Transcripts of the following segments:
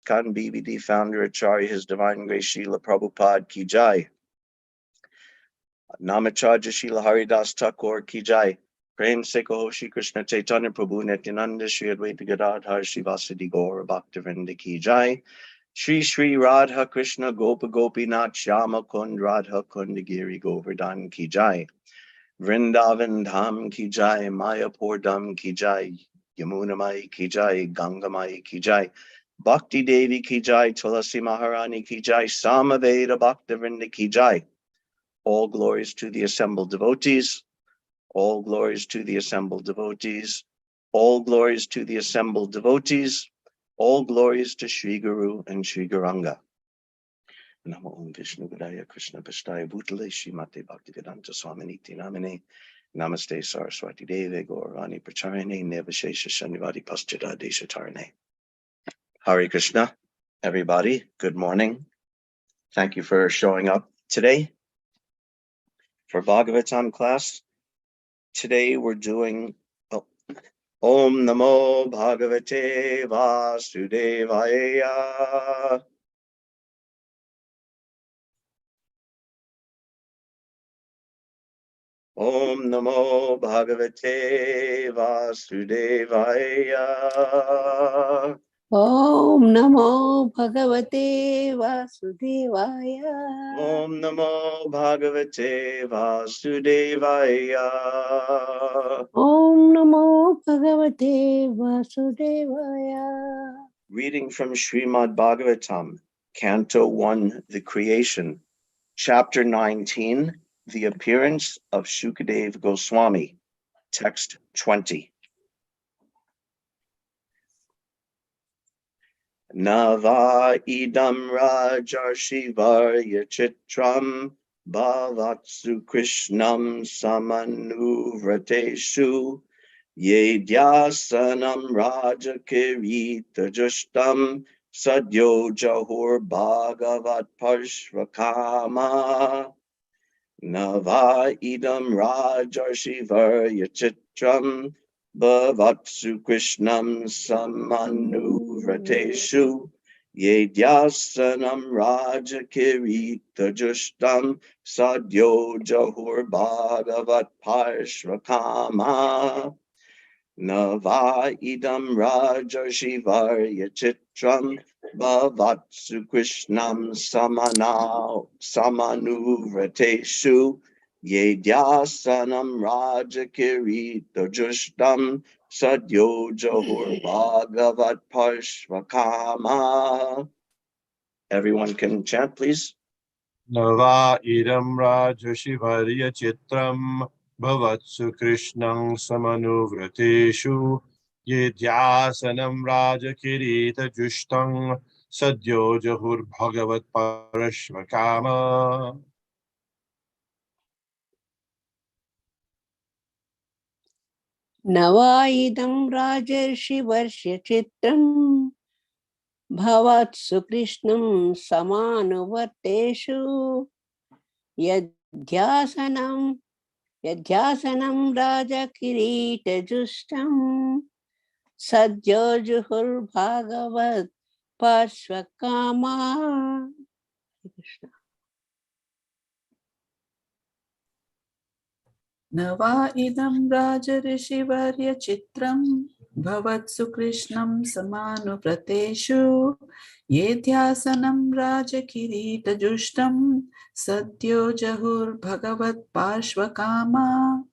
Khan BBD founder Acharya His Divine Grace Srila Prabhupada Ki Jai. Namacharya Srila Haridas Thakur Ki Jai. Prem Se Kaho Shri Krishna Chaitanya Prabhu Nityananda Shri Advaita Gadadhar Shri Vasadi Gaura Bhaktivinoda Ki Jai. Shri Shri Radha Krishna Gopa Gopinath Shyama Kund Radha Kund Giri Govardhan Ki Jai. Vrindavan Dham Ki Jai, Mayapur Dham Ki Jai, Yamuna Mai Ki Jai, Ganga Mai Ki Jai, Bhakti Devi Ki Jai, Tulasi Maharani Ki Jai, Samaveda Bhaktivinoda Ki Jai. All glories to the assembled devotees. All glories to the assembled devotees. All glories to the assembled devotees. All glories to Sri Guru and Sri Gauranga. Namo Om Vishnu Padaya Krishna Pastaya Bhutale Srimate Bhaktivedanta Swaminiti Namane Namaste Saraswati Deve Gaurani Pracharane Nevashesha Shanivadi Paschada Deshatarane. Hare Krishna, everybody. Good morning. Thank you for showing up today for Bhagavatam class. Today we're doing Om Namo Bhagavate Vasudevaya. Om Namo Bhagavate Vasudevaya. Om Namo Bhagavate Vasudevaya. Om Namo Bhagavate Vasudevaya. Om Namo Bhagavate Vasudevaya. Reading from Srimad Bhagavatam, Canto 1, The Creation, Chapter 19, The Appearance of Shukadeva Goswami, Text 20. Nava idam rajarshivarya chitram bhavatsu krishnam samanuvrateshu yedyasanam rajakirita justam sadyo jahur bhagavat parshvakama. Nava idam rajarshivarya chitram Bhavatsu Krishnam Samanuvrateshu Yedyasanam Rajakirita Justam Sadyo Jahur Bhagavat Parshvakama. Nava idam rajarshivarya chitram Bhavatsu Krishnam samanuvrateshu Yedyasanam rajakirita justam sadyo jahur bhagavat parshvakama. Everyone can chant, please. Nava idam rajashivarya chitram Bhavatsu Krishnam samanuvrateshu Yedyasanam rajakirita justam Sadyo jahur bhagavat parashvakama. Navaidam Rajarshi Varsha Chitram Bhavatsu Krishnam Samanuvarteshu Yadhyasanam Raja Kirita Justam Sadyo Juhur Bhagavat Parshvakama. Nava idam rajarishvarya chitram Bhavatsu Krishnam samanuvrateshu Yedhyasanam rajakirita justam Sadyo jahur bhagavat parshvakama.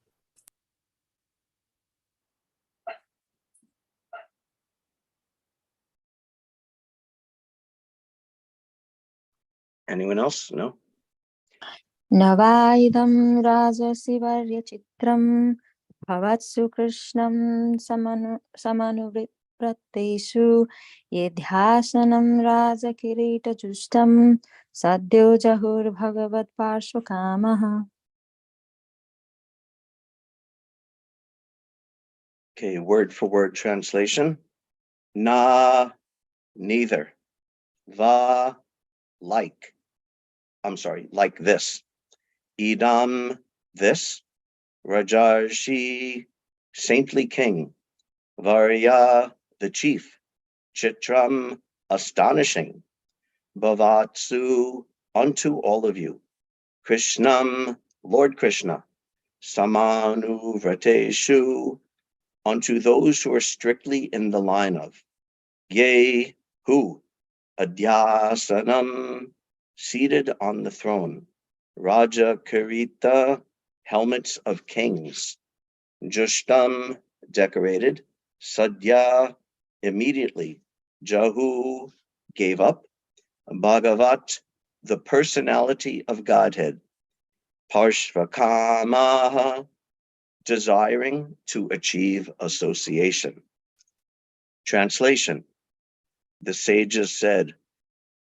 Anyone else? No? Navaidam rajasivarya chitram Bhavatsu Krishnam samanuvrateshu Yedhyasanam rajakirita justam Sadyo jahur bhagavat parshvakamaha. Okay, word for word translation. Na, neither. Va, like. I'm sorry, like this. Idam, this. Rajarshi, saintly king. Varya, the chief. Chitram, astonishing, bhavatsu, unto all of you, Krishnam, Lord Krishna, samanuvrateshu, unto those who are strictly in the line of, ye, who, adhyasanam, seated on the throne, Raja Karita, helmets of kings, Jushtam, decorated, Sadhya, immediately, Jahu, gave up, Bhagavat, the personality of Godhead, Parshvakamaha, desiring to achieve association. Translation: the sages said,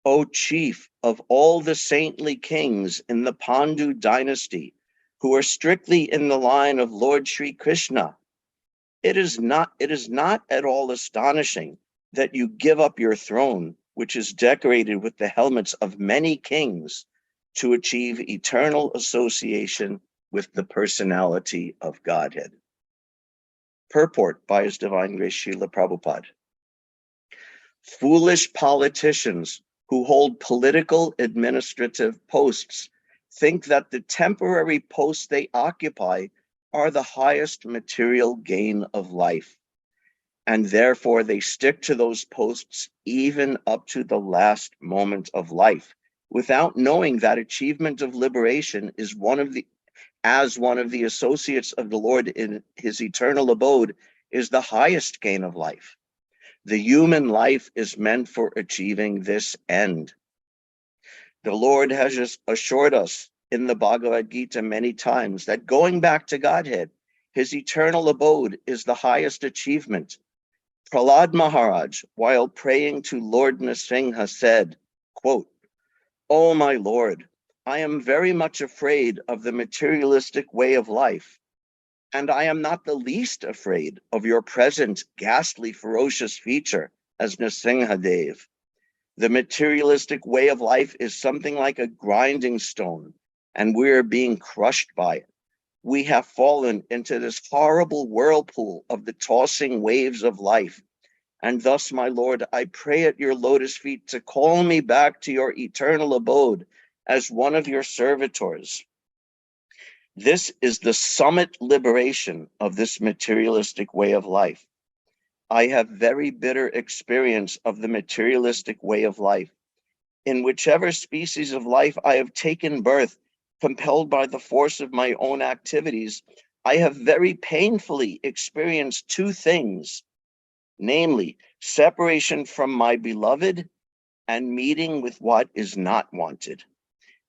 O chief of all the saintly kings in the Pandu dynasty, who are strictly in the line of Lord Sri Krishna, it is not at all astonishing that you give up your throne, which is decorated with the helmets of many kings, to achieve eternal association with the personality of Godhead. Purport by His Divine Grace Srila Prabhupada. Foolish politicians who hold political administrative posts think that the temporary posts they occupy are the highest material gain of life, and therefore they stick to those posts even up to the last moment of life, without knowing that achievement of liberation is one of the associates of the Lord in His eternal abode is the highest gain of life. The human life is meant for achieving this end. The Lord has just assured us in the Bhagavad Gita many times that going back to Godhead, His eternal abode, is the highest achievement. Prahlad Maharaj, while praying to Lord Nrsimha, said, quote, "O my Lord, I am very much afraid of the materialistic way of life, and I am not the least afraid of your present ghastly, ferocious feature as Nrsimhadev. The materialistic way of life is something like a grinding stone, and we are being crushed by it. We have fallen into this horrible whirlpool of the tossing waves of life. And thus, my Lord, I pray at your lotus feet to call me back to your eternal abode as one of your servitors. This is the summit liberation of this materialistic way of life. I have very bitter experience of the materialistic way of life. In whichever species of life I have taken birth, compelled by the force of my own activities, I have very painfully experienced two things, namely, separation from my beloved and meeting with what is not wanted.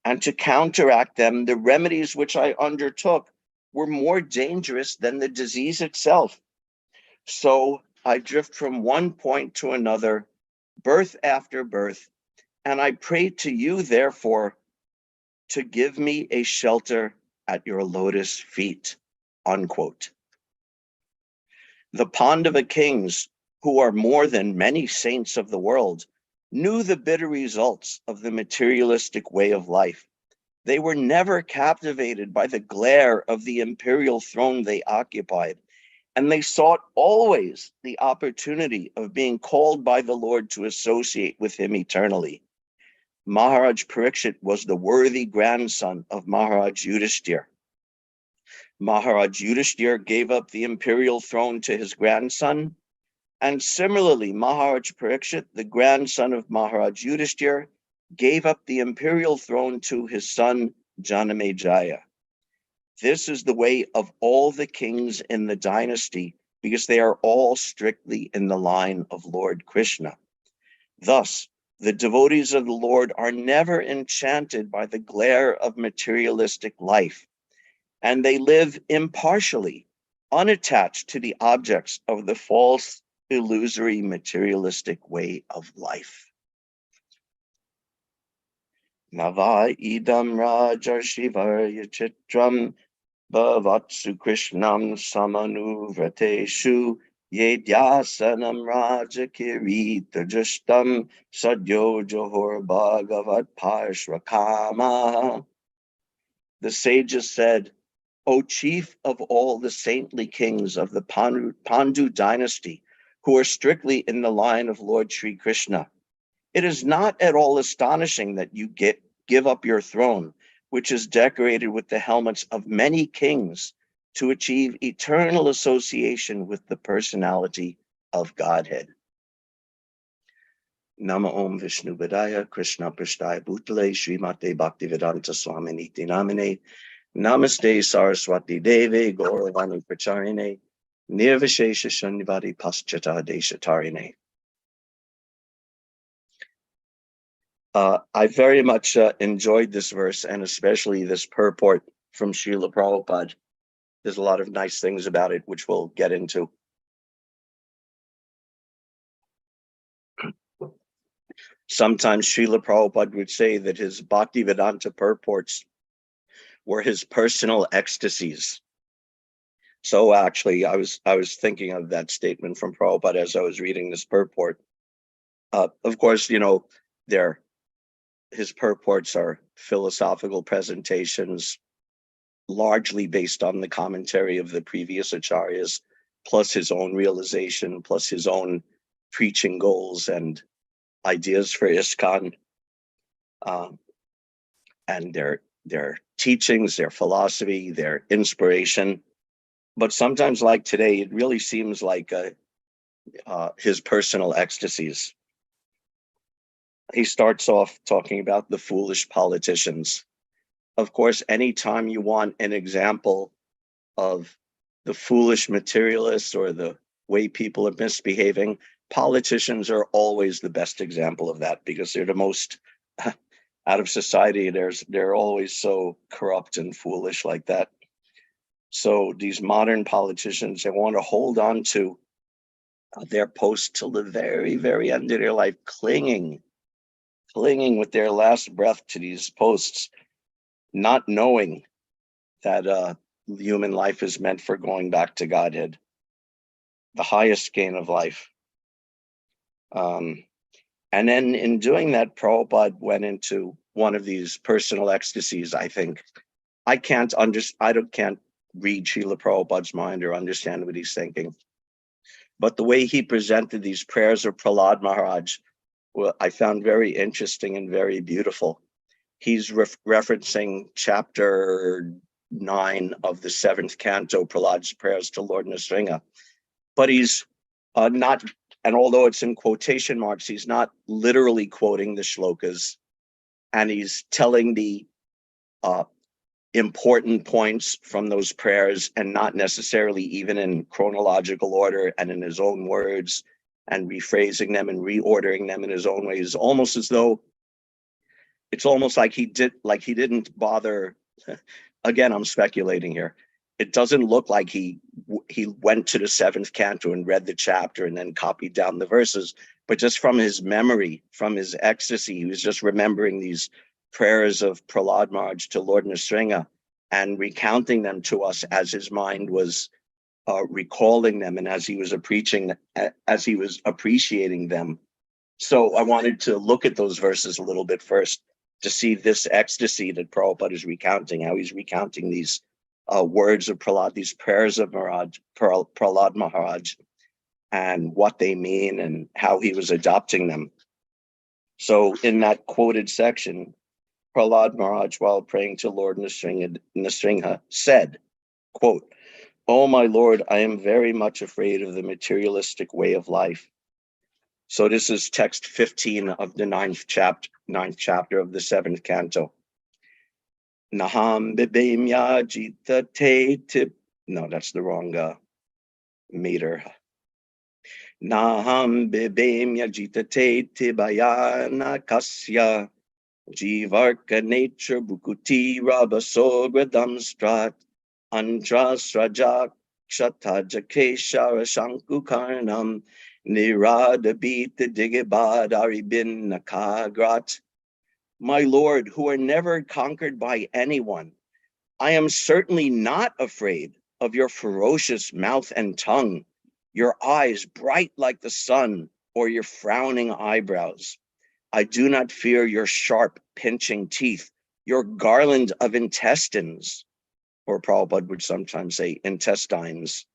And to counteract them, the remedies which I undertook were more dangerous than the disease itself. So I drift from one point to another, birth after birth, and I pray to you, therefore, to give me a shelter at your lotus feet," unquote. The Pandava kings, who are more than many saints of the world, knew the bitter results of the materialistic way of life. They were never captivated by the glare of the imperial throne they occupied, and they sought always the opportunity of being called by the Lord to associate with Him eternally. Maharaj Parikshit was the worthy grandson of Maharaj Yudhishthir. Maharaj Yudhishthir gave up the imperial throne to his grandson, and similarly, Maharaj Parikshit, the grandson of Maharaj Yudhishthir, gave up the imperial throne to his son Janamejaya. This is the way of all the kings in the dynasty, because they are all strictly in the line of Lord Krishna. Thus, the devotees of the Lord are never enchanted by the glare of materialistic life, and they live impartially, unattached to the objects of the false, illusory, materialistic way of life. Nava idam rajarshivarya chitram bhavatsu krishnam samanuvrateshu yedyasanam raja kirita justam sadyo johor bhagavat parshvakama. The sages said, O chief of all the saintly kings of the Pandu dynasty, who are strictly in the line of Lord Sri Krishna, It is not at all astonishing that you give up your throne, which is decorated with the helmets of many kings, to achieve eternal association with the personality of Godhead. Nama Om Vishnu Padaya Krishna Prishtaya Bhutale Srimate Bhaktivedanta Swaminiti Namine Namaste Saraswati Devi Gauravani Pracharine Nirvishesha Shunivadi Paschata Deshatarine. I very much enjoyed this verse, and especially this purport from Srila Prabhupada. There's a lot of nice things about it, which we'll get into. Sometimes Srila Prabhupada would say that his Bhaktivedanta purports were his personal ecstasies. So actually, I was thinking of that statement from Prabhupada as I was reading this purport. Of course, you know, his purports are philosophical presentations, largely based on the commentary of the previous acharyas, plus his own realization, plus his own preaching goals and ideas for ISKCON, and their teachings, their philosophy, their inspiration. But sometimes, like today, it really seems like his personal ecstasies. He starts off talking about the foolish politicians. Of course, anytime you want an example of the foolish materialists or the way people are misbehaving, politicians are always the best example of that, because they're the most out of society. They're always so corrupt and foolish like that. So these modern politicians, they want to hold on to their post till the very, very end of their life, clinging with their last breath to these posts, not knowing that human life is meant for going back to Godhead, the highest gain of life. And then in doing that, Prabhupada went into one of these personal ecstasies. I think I can't read Srila Prabhupada's mind or understand what he's thinking. But the way he presented these prayers of Prahlad Maharaj, well, I found very interesting and very beautiful. He's referencing chapter 9 of the 7th canto, Prahlad's prayers to Lord Nrsimha. But he's not, and although it's in quotation marks, he's not literally quoting the shlokas, and he's telling the important points from those prayers, and not necessarily even in chronological order and in his own words, and rephrasing them and reordering them in his own ways, almost as though it's almost like he didn't bother. Again, I'm speculating here. It doesn't look like he went to the 7th canto and read the chapter and then copied down the verses, but just from his memory, from his ecstasy, he was just remembering these prayers of Prahlad Maharaj to Lord Nrsimha and recounting them to us as his mind was recalling them and as he was appreciating them. So I wanted to look at those verses a little bit first to see this ecstasy that Prabhupada is recounting, how he's recounting these words of Prahlad, these prayers of Prahlad Maharaj, and what they mean and how he was adopting them. So in that quoted section, Prahlad Maharaj, while praying to Lord Nrsimha, said, quote, "Oh my Lord, I am very much afraid of the materialistic way of life." So this is text 15 of the 9th chapter of the 7th canto. Naham bibemya jita te tip. No, that's the wrong meter. Naham bibemya jita te tibayana kasya jivarka nature bukuti rabasogradam strat andrasrajak shatajakeshara shankukarnam niradabita digibad aribin nakagrat. My Lord, who are never conquered by anyone, I am certainly not afraid of your ferocious mouth and tongue, your eyes bright like the sun, or your frowning eyebrows. I do not fear your sharp, pinching teeth, your garland of intestines, or Prabhupada would sometimes say intestines,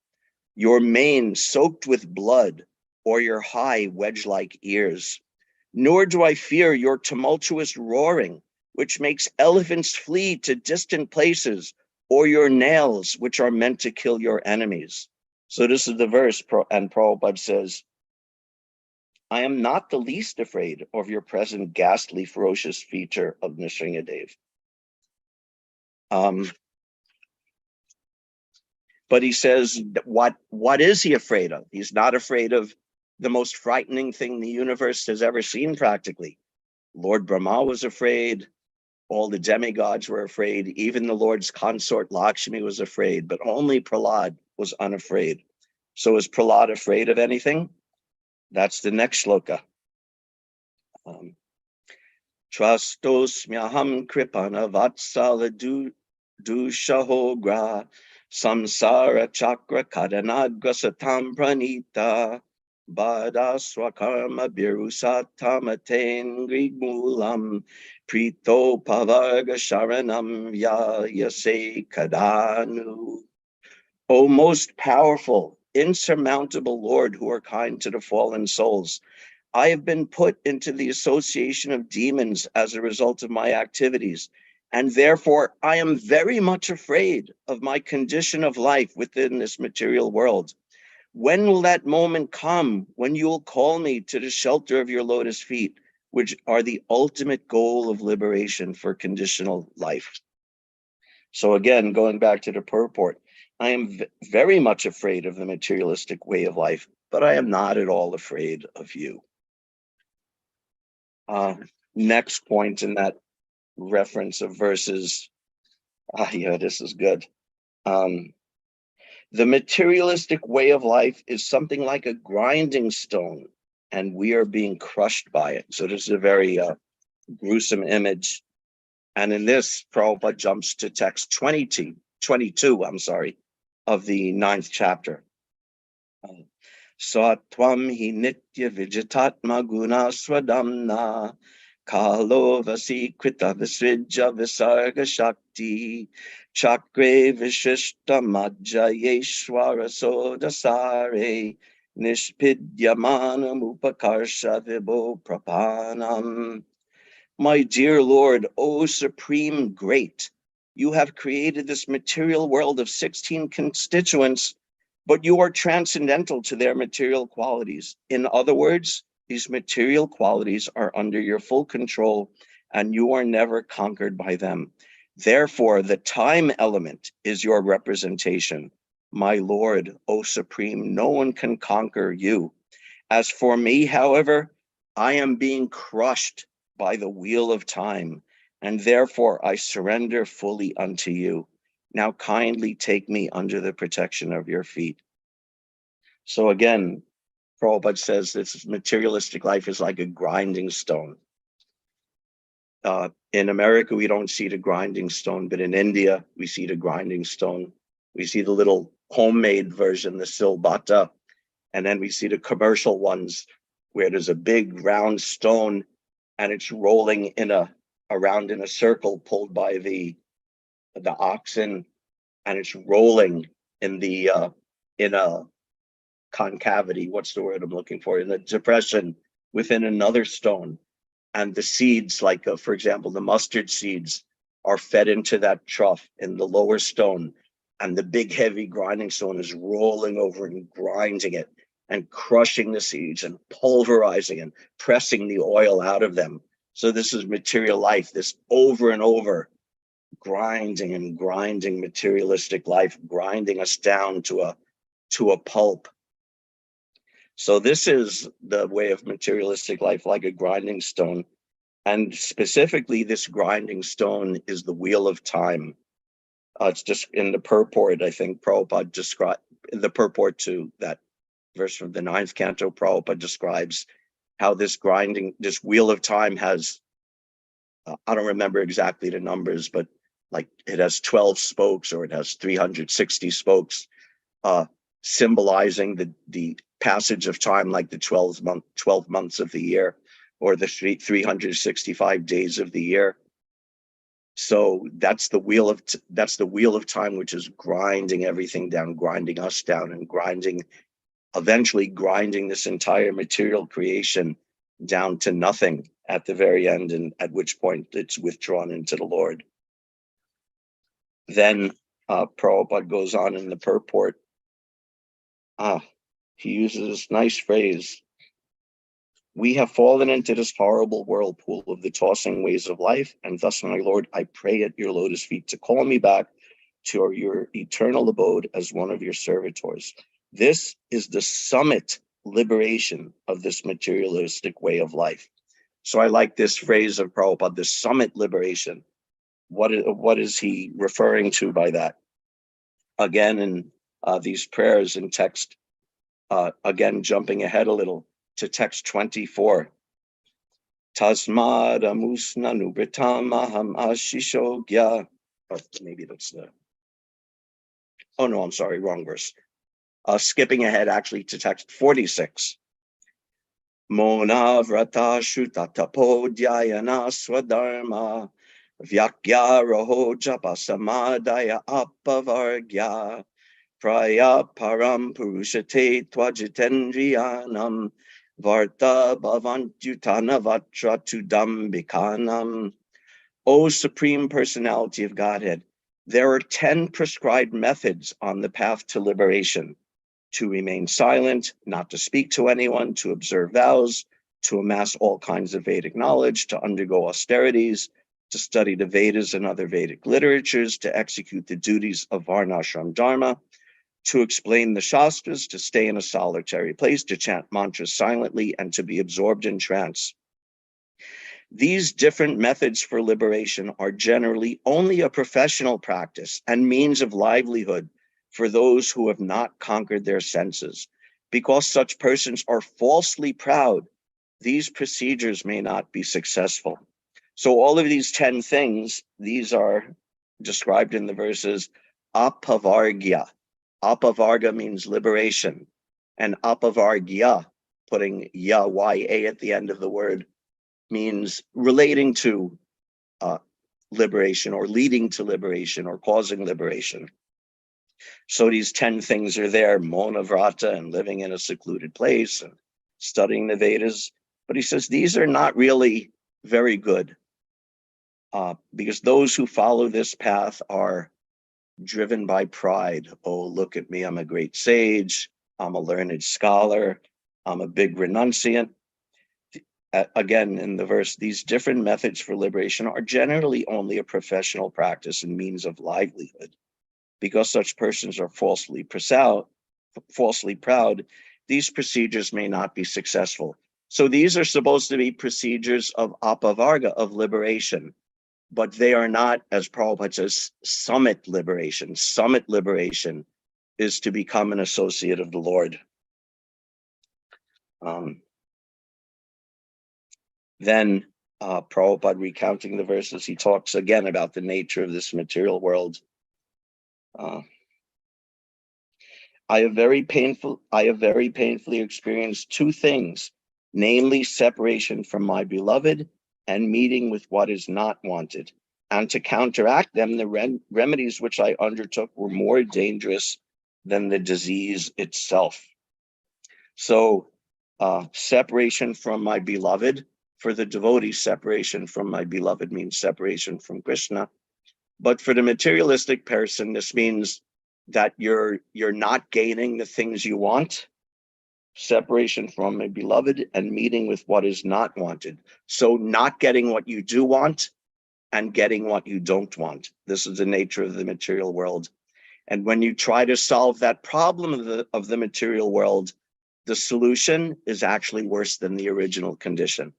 your mane soaked with blood, or your high wedge-like ears. nor do I fear your tumultuous roaring, which makes elephants flee to distant places, or your nails, which are meant to kill your enemies. So this is the verse, and Prabhupada says, I am not the least afraid of your present ghastly, ferocious feature of Nrsingadev. But he says, what is he afraid of? He's not afraid of the most frightening thing the universe has ever seen, practically. Lord Brahma was afraid. All the demigods were afraid. Even the Lord's consort Lakshmi was afraid, but only Prahlad was unafraid. So is Prahlad afraid of anything? That's the next shloka. Trastosmyaham kripana vatsala dushahogra samsara chakra kadanagrasatam pranita bada swakarma birusatamaten grigmulam prito pavarga sharanam yase kadanu. O most powerful, insurmountable Lord, who are kind to the fallen souls, I have been put into the association of demons as a result of my activities, and therefore I am very much afraid of my condition of life within this material world. When will that moment come when you will call me to the shelter of your lotus feet, which are the ultimate goal of liberation for conditional life? So again, going back to the purport, I am very much afraid of the materialistic way of life, but I am not at all afraid of you. Next point in that reference of verses, this is good. The materialistic way of life is something like a grinding stone, and we are being crushed by it. So this is a very gruesome image. And in this, Prabhupada jumps to text 22, of the 9th chapter. Satvam hi nitya vijitatma guna swadamna kalo vasikrita visrijya visarga shakti chakre vishishta majjayeshwara sodasare nishpidyamanam upakarsha vibho prapanam. My dear Lord, O Supreme Great, you have created this material world of 16 constituents, but you are transcendental to their material qualities. In other words, these material qualities are under your full control and you are never conquered by them. Therefore, the time element is your representation. My Lord, O Supreme, no one can conquer you. As for me, however, I am being crushed by the wheel of time, and therefore I surrender fully unto you. Now kindly take me under the protection of your feet. So again, Prabhupada says this materialistic life is like a grinding stone. In America, we don't see the grinding stone, but in India, we see the grinding stone. We see the little homemade version, the silbata, and then we see the commercial ones where there's a big round stone and it's rolling around in a circle pulled by the oxen, and it's rolling in a concavity, what's the word I'm looking for, in a depression within another stone. And the seeds, like for example, the mustard seeds are fed into that trough in the lower stone, and the big heavy grinding stone is rolling over and grinding it and crushing the seeds and pulverizing and pressing the oil out of them. So this is material life, this over and over grinding and grinding materialistic life, grinding us down to a pulp. So this is the way of materialistic life, like a grinding stone. And specifically, this grinding stone is the wheel of time. It's just in the purport, I think Prabhupada described, in the purport to that verse from the 9th canto, Prabhupada describes how this wheel of time has, I don't remember exactly the numbers, but like it has 12 spokes or it has 360 spokes, symbolizing the passage of time, like the 12 months of the year, or the 365 days of the year. So that's the wheel of time, which is grinding everything down, grinding us down, and eventually grinding this entire material creation down to nothing at the very end, and at which point it's withdrawn into the Lord. Then Prabhupada goes on in the purport. He uses this nice phrase: we have fallen into this horrible whirlpool of the tossing waves of life, and thus, my Lord, I pray at your lotus feet to call me back to your eternal abode as one of your servitors. This is the summit liberation of this materialistic way of life. So I like this phrase of Prabhupada, the summit liberation. What is he referring to by that? Again, in these prayers in text, again, jumping ahead a little to text 24. Tasmad amusna nubritam aham ashishogya. Or maybe that's the... Oh no, I'm sorry, wrong verse. Skipping ahead actually to text 46. Mona vrata shutatapo dhyayana swadharma vyakya raho japa samadaya apavargya praya param purushate twajitendriyanam varta bhavantyutana vatra tudambikanam. O Supreme Personality of Godhead, there are 10 prescribed methods on the path to liberation: to remain silent, not to speak to anyone, to observe vows, to amass all kinds of Vedic knowledge, to undergo austerities, to study the Vedas and other Vedic literatures, to execute the duties of Varnashram Dharma, to explain the Shastras, to stay in a solitary place, to chant mantras silently, and to be absorbed in trance. These different methods for liberation are generally only a professional practice and means of livelihood for those who have not conquered their senses. Because such persons are falsely proud, these procedures may not be successful. So all of these 10 things, these are described in the verses apavargya. Apavarga means liberation, and apavargya, putting ya-y-a at the end of the word, means relating to liberation, or leading to liberation, or causing liberation. So these 10 things are there: Mona Vrata, and living in a secluded place, and studying the Vedas. But he says these are not really very good, because those who follow this path are driven by pride. Oh, look at me, I'm a great sage, I'm a learned scholar, I'm a big renunciant. Again, in the verse, these different methods for liberation are generally only a professional practice and means of livelihood. Because such persons are falsely proud, these procedures may not be successful. So these are supposed to be procedures of apavarga, of liberation, but they are not, as Prabhupada says, summit liberation. Summit liberation is to become an associate of the Lord. Then Prabhupada, recounting the verses, he talks again about the nature of this material world. I have very painfully experienced two things, namely separation from my beloved and meeting with what is not wanted. And to counteract them, the remedies which I undertook were more dangerous than the disease itself. So separation from my beloved, for the devotee, separation from my beloved means separation from Krishna. But for the materialistic person, this means that you're not gaining the things you want. Separation from my beloved and meeting with what is not wanted. So not getting what you do want and getting what you don't want. This is the nature of the material world. And when you try to solve that problem of the material world, the solution is actually worse than the original condition.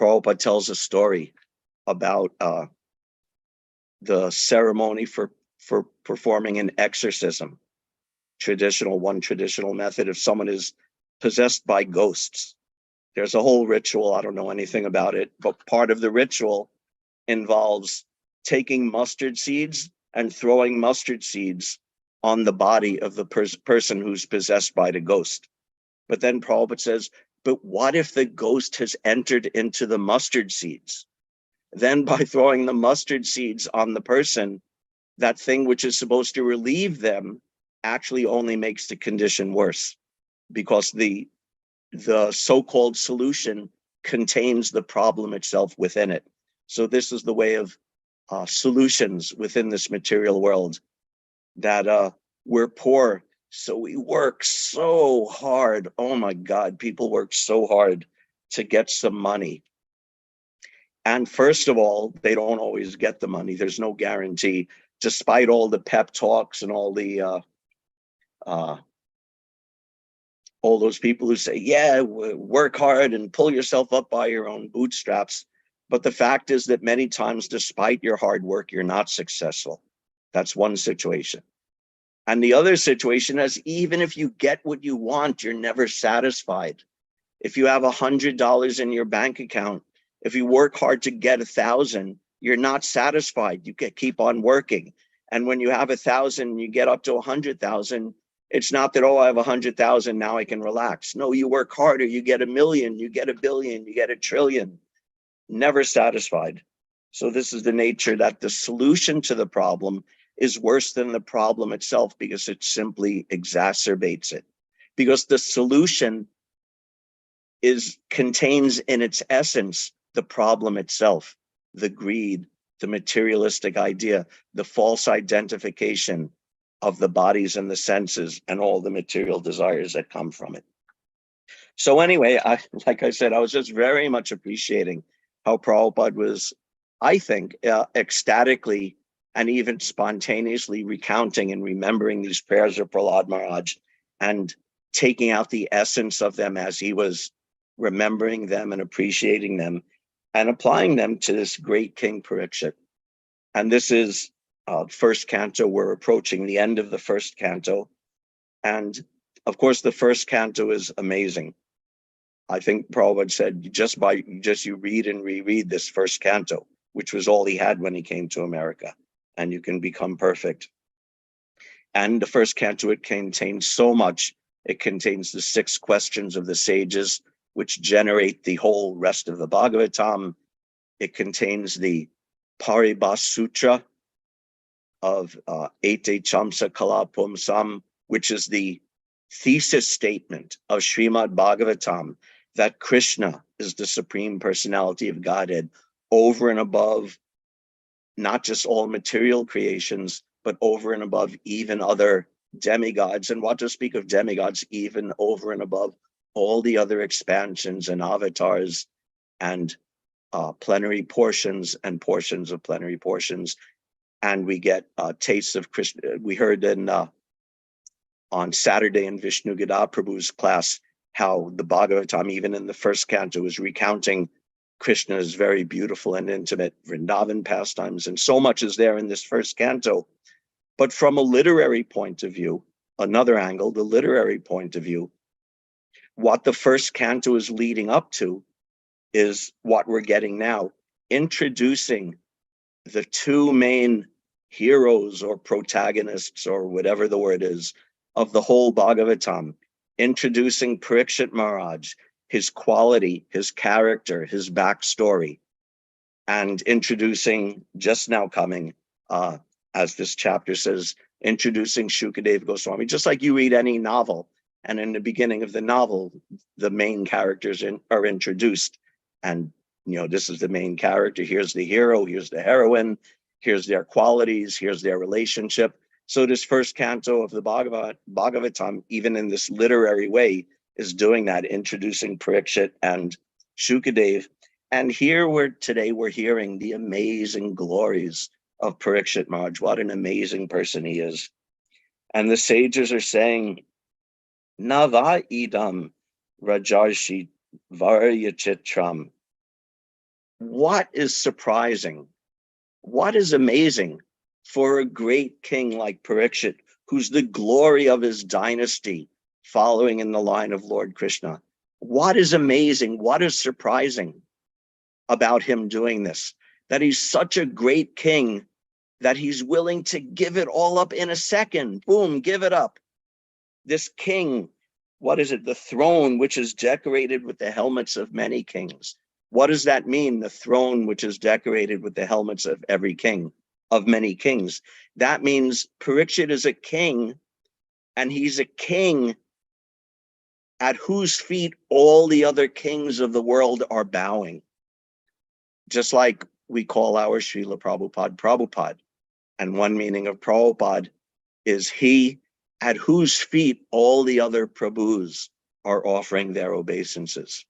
Prabhupada tells a story about the ceremony for performing an exorcism. One traditional method, if someone is possessed by ghosts, there's a whole ritual. I don't know anything about it, but part of the ritual involves taking mustard seeds and throwing mustard seeds on the body of the person who's possessed by the ghost. But then Prabhupada says, but what if the ghost has entered into the mustard seeds? Then by throwing the mustard seeds on the person, that thing which is supposed to relieve them actually only makes the condition worse, because the the so-called solution contains the problem itself within it. So this is the way of solutions within this material world, that we're poor, so we work so hard. Oh my God, people work so hard to get some money. And first of all, they don't always get the money. There's no guarantee, despite all the pep talks and all those people who say, yeah, work hard and pull yourself up by your own bootstraps. But the fact is that many times, despite your hard work, you're not successful. That's one situation. And the other situation is, even if you get what you want, you're never satisfied. If you have $100 in your bank account, if you work hard to get 1,000, you're not satisfied. You keep on working. And when you have 1,000, you get up to 100,000. It's not that, oh, I have 100,000, now I can relax. No, you work harder, you get 1,000,000, you get 1,000,000,000, you get 1,000,000,000. Never satisfied. So this is the nature that the solution to the problem is worse than the problem itself, because it simply exacerbates it. Because the solution contains in its essence the problem itself, the greed, the materialistic idea, the false identification of the bodies and the senses and all the material desires that come from it. So anyway, like I said, I was just very much appreciating how Prabhupada was, I think, ecstatically and even spontaneously recounting and remembering these prayers of Prahlad Maharaj and taking out the essence of them as he was remembering them and appreciating them and applying them to this great King Parikshit. And this is first canto. We're approaching the end of the first canto. And of course, the first canto is amazing. I think Prabhupada said, just you read and reread this first canto, which was all he had when he came to America, and you can become perfect. And the first canto, it contains so much. It contains the 6 questions of the sages, which generate the whole rest of the Bhagavatam. It contains the Paribhas Sutra of Ete Chamsa Kala Pumsam, which is the thesis statement of Srimad Bhagavatam, that Krishna is the Supreme Personality of Godhead over and above not just all material creations, but over and above even other demigods, and what to speak of demigods, even over and above all the other expansions and avatars and plenary portions and portions of plenary portions. And we get tastes of Krishna. We heard on Saturday in Vishnu Gada Prabhu's class how the Bhagavatam, even in the first canto, is recounting Krishna's very beautiful and intimate Vrindavan pastimes. And so much is there in this first canto. But from a literary point of view, another angle, the literary point of view, what the first canto is leading up to is what we're getting now, introducing the 2 main heroes or protagonists or whatever the word is of the whole Bhagavatam, introducing Parikshit Maharaj, his quality, his character, his backstory, and introducing, just now coming, as this chapter says, introducing Shukadeva Goswami. Just like you read any novel, and in the beginning of the novel, the main characters are introduced. And, this is the main character. Here's the hero, here's the heroine, here's their qualities, here's their relationship. So this first canto of the Bhagavatam, even in this literary way, is doing that, introducing Parikshit and Shukadev. And here today we're hearing the amazing glories of Parikshit Maharaj. What an amazing person he is. And the sages are saying, Nava idam rajarshi varyachitram. What is surprising? What is amazing for a great king like Parikshit, who's the glory of his dynasty, following in the line of Lord Krishna? What is amazing? What is surprising about him doing this? That he's such a great king that he's willing to give it all up in a second. Boom, give it up. This king, what is it? The throne, which is decorated with the helmets of many kings. What does that mean? The throne, which is decorated with the helmets of every king, of many kings. That means Parikshit is a king, and he's a king at whose feet all the other kings of the world are bowing. Just like we call our Srila Prabhupada Prabhupada. And one meaning of Prabhupada is he at whose feet all the other Prabhus are offering their obeisances.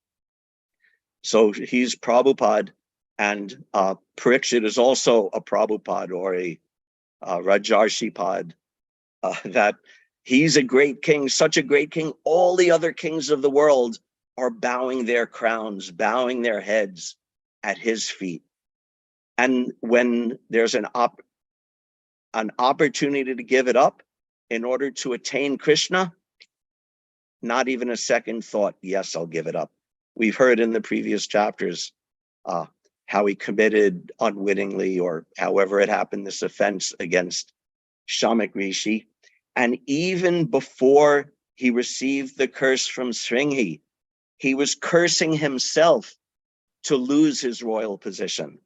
So he's Prabhupada, and Parikshit is also a Prabhupada or a Rajarshipad, that he's a great king, such a great king. All the other kings of the world are bowing their crowns, bowing their heads at his feet. And when there's an opportunity to give it up in order to attain Krishna, not even a second thought, yes, I'll give it up. We've heard in the previous chapters how he committed unwittingly, or however it happened, this offense against Shamak Rishi. And even before he received the curse from Sringhi, he was cursing himself to lose his royal position.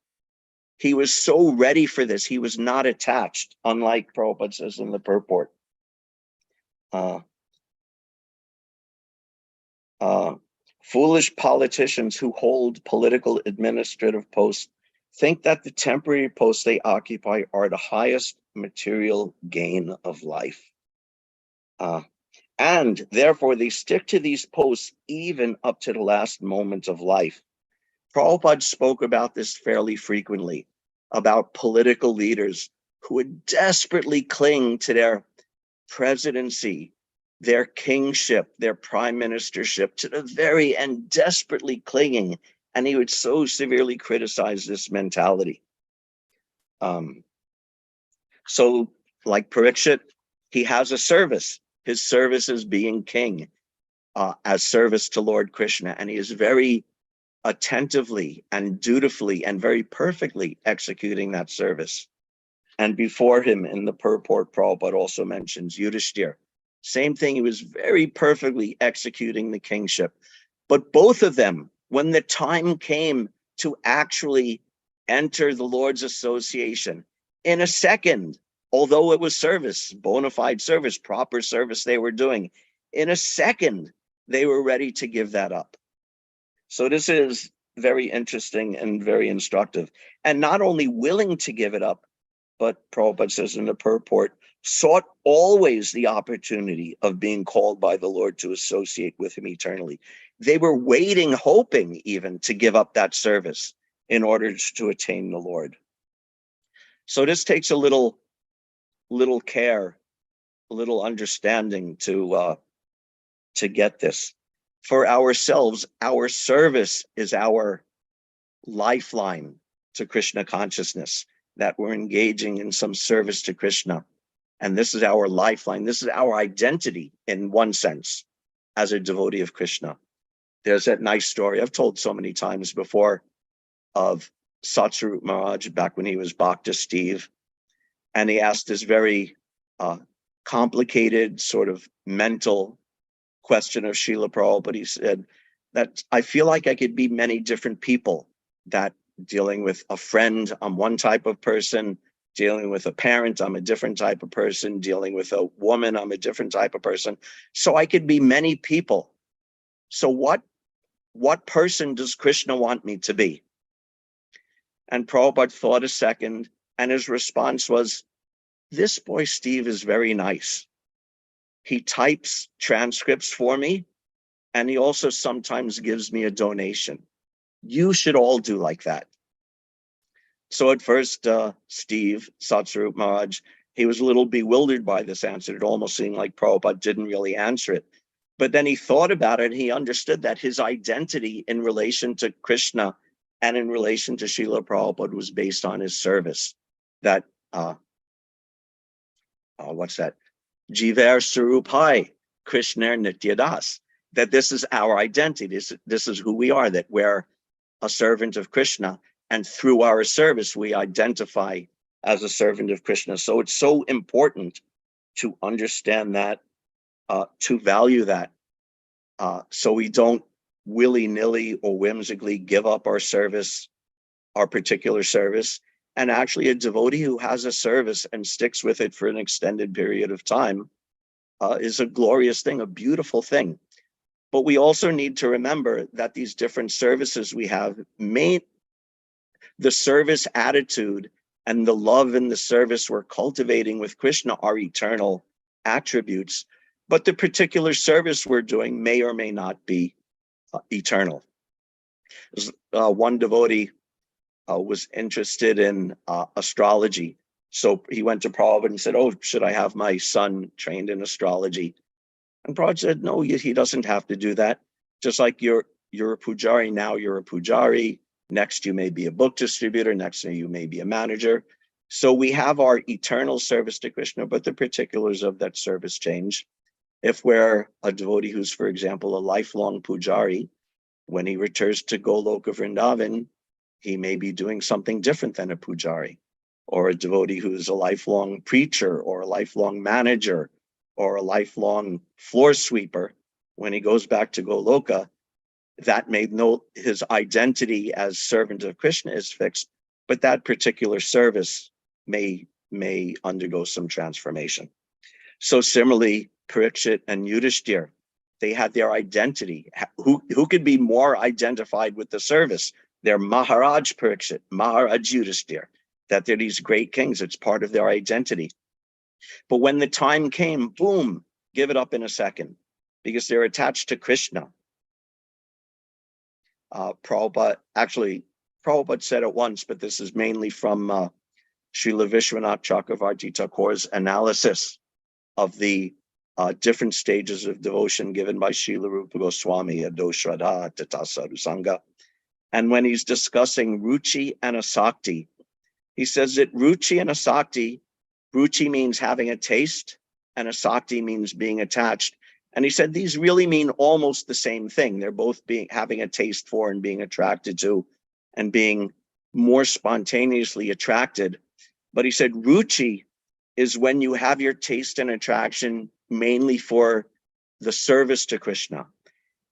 He was so ready for this. He was not attached, unlike Prabhupada says in the purport. Foolish politicians who hold political administrative posts think that the temporary posts they occupy are the highest material gain of life. And therefore, they stick to these posts even up to the last moment of life. Prabhupada spoke about this fairly frequently, about political leaders who would desperately cling to their presidency, their kingship, their prime ministership to the very end, desperately clinging. And he would so severely criticize this mentality. So like Parikshit, he has a service. His service is being king, as service to Lord Krishna. And he is very attentively and dutifully and very perfectly executing that service. And before him in the purport, Prabhupada also mentions Yudhishthir. Same thing, he was very perfectly executing the kingship. But both of them, when the time came to actually enter the Lord's association, in a second, although it was service, bona fide service, proper service they were doing, in a second, they were ready to give that up. So this is very interesting and very instructive. And not only willing to give it up, but Prabhupada says in the purport, sought always the opportunity of being called by the Lord to associate with him eternally. They were waiting, hoping even to give up that service in order to attain the Lord. So this takes a little care, a little understanding to get this. For ourselves, our service is our lifeline to Krishna consciousness, that we're engaging in some service to Krishna. And this is our lifeline. This is our identity in one sense as a devotee of Krishna. There's that nice story I've told so many times before of Satsarup Maharaj back when he was Bhakta Steve. And he asked this very complicated sort of mental question of Srila Prabhupada. He said that I feel like I could be many different people, that dealing with a friend, I'm one type of person, dealing with a parent, I'm a different type of person, dealing with a woman, I'm a different type of person. So I could be many people. So what person does Krishna want me to be? And Prabhupada thought a second, and his response was, this boy Steve is very nice. He types transcripts for me, and he also sometimes gives me a donation. You should all do like that. So at first, Steve, Satsarup Maharaj, he was a little bewildered by this answer. It almost seemed like Prabhupada didn't really answer it. But then he thought about it, and he understood that his identity in relation to Krishna and in relation to Srila Prabhupada was based on his service. That, what's that? Jiver Sarupai, Krishna Nityadas. That this is our identity. This is who we are, that we're a servant of Krishna. And through our service, we identify as a servant of Krishna. So it's so important to understand that, to value that, so we don't willy-nilly or whimsically give up our service, our particular service. And actually a devotee who has a service and sticks with it for an extended period of time is a glorious thing, a beautiful thing. But we also need to remember that these different services we have the service attitude and the love and the service we're cultivating with Krishna are eternal attributes, but the particular service we're doing may or may not be eternal. One devotee was interested in astrology. So he went to Prabhupada and said, oh, should I have my son trained in astrology? And Prabhupada said, no, he doesn't have to do that. Just like you're a pujari, now you're a pujari. Next, you may be a book distributor. Next, you may be a manager. So we have our eternal service to Krishna, but the particulars of that service change. If we're a devotee who's, for example, a lifelong pujari, when he returns to Goloka Vrindavan, he may be doing something different than a pujari, or a devotee who's a lifelong preacher, or a lifelong manager, or a lifelong floor sweeper. When he goes back to Goloka, that may know his identity as servant of Krishna is fixed, but that particular service may undergo some transformation. So similarly, Parikshit and Yudhishthir, they had their identity. Who could be more identified with the service? They're Maharaj Parikshit, Maharaj Yudhishthir, that they're these great kings. It's part of their identity. But when the time came, boom, give it up in a second, because they're attached to Krishna. Prabhupada said it once, but this is mainly from Srila Vishwanath Chakravarti Thakur's analysis of the different stages of devotion given by Srila Rupa Goswami, Adoshraddha, Tata Sadhusanga. And when he's discussing Ruchi and Asakti, he says that Ruchi and Asakti, Ruchi means having a taste, and Asakti means being attached. And he said these really mean almost the same thing. They're both having a taste for and being attracted to and being more spontaneously attracted. But he said Ruchi is when you have your taste and attraction mainly for the service to Krishna.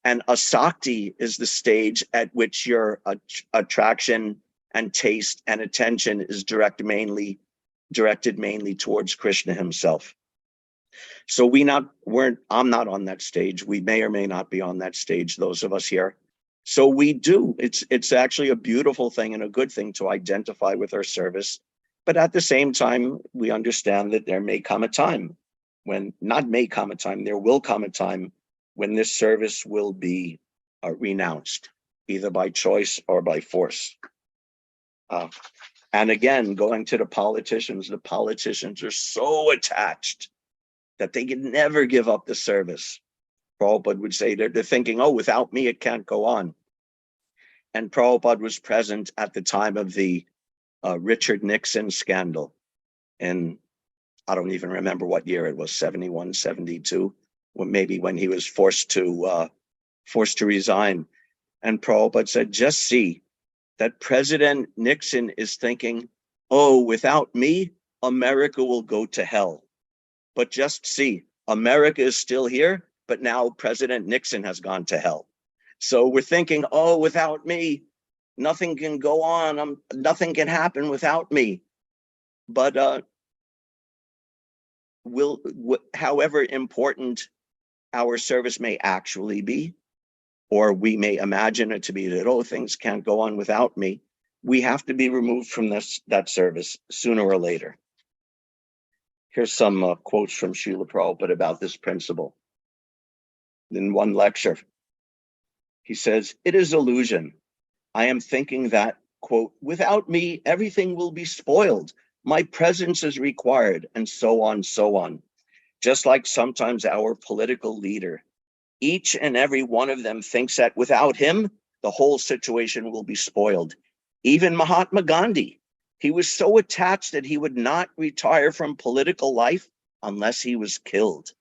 And Asakti is the stage at which your attraction and taste and attention is directed mainly towards Krishna himself. So I'm not on that stage. We may or may not be on that stage, those of us here. So we do. It's actually a beautiful thing and a good thing to identify with our service. But at the same time, we understand that there will come a time when this service will be renounced, either by choice or by force. And again, going to the politicians are so attached that they can never give up the service. Prabhupada would say they're thinking, oh, without me, it can't go on. And Prabhupada was present at the time of the Richard Nixon scandal. And I don't even remember what year it was, 71, 72, maybe when he was forced to resign. And Prabhupada said, just see that President Nixon is thinking, oh, without me, America will go to hell. But just see, America is still here, but now President Nixon has gone to hell. So we're thinking, oh, without me, nothing can go on. Nothing can happen without me. But however important our service may actually be, or we may imagine it to be that, oh, things can't go on without me, we have to be removed from that service sooner or later. Here's some quotes from Srila Prabhupada about this principle. In one lecture, he says, it is illusion. I am thinking that, quote, without me, everything will be spoiled. My presence is required, and so on, so on. Just like sometimes our political leader, each and every one of them thinks that without him, the whole situation will be spoiled. Even Mahatma Gandhi, he was so attached that he would not retire from political life unless he was killed.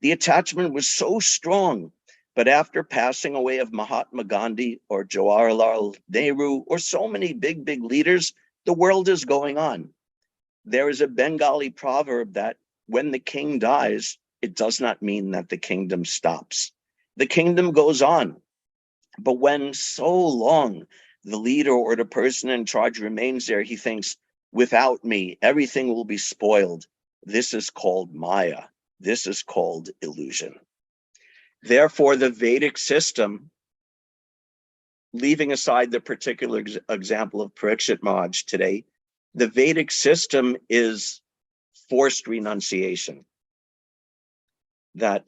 The attachment was so strong, but after passing away of Mahatma Gandhi or Jawaharlal Nehru or so many big, big leaders, the world is going on. There is a Bengali proverb that when the king dies, it does not mean that the kingdom stops. The kingdom goes on. But when so long the leader or the person in charge remains there, he thinks, without me, everything will be spoiled. This is called Maya. This is called illusion. Therefore, the Vedic system, leaving aside the particular example of Parikshit Maharaj today, the Vedic system is forced renunciation. That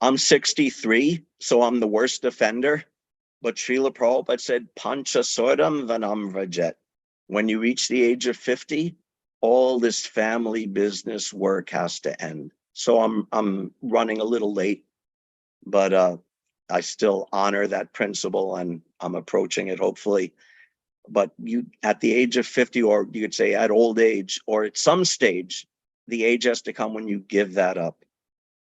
I'm 63, so I'm the worst offender. But Srila Prabhupada said, Pancha Sordam Vanam Vrajet. When you reach the age of 50, all this family business work has to end. So I'm running a little late, but I still honor that principle and I'm approaching it hopefully. But you, at the age of 50, or you could say at old age, or at some stage, the age has to come when you give that up.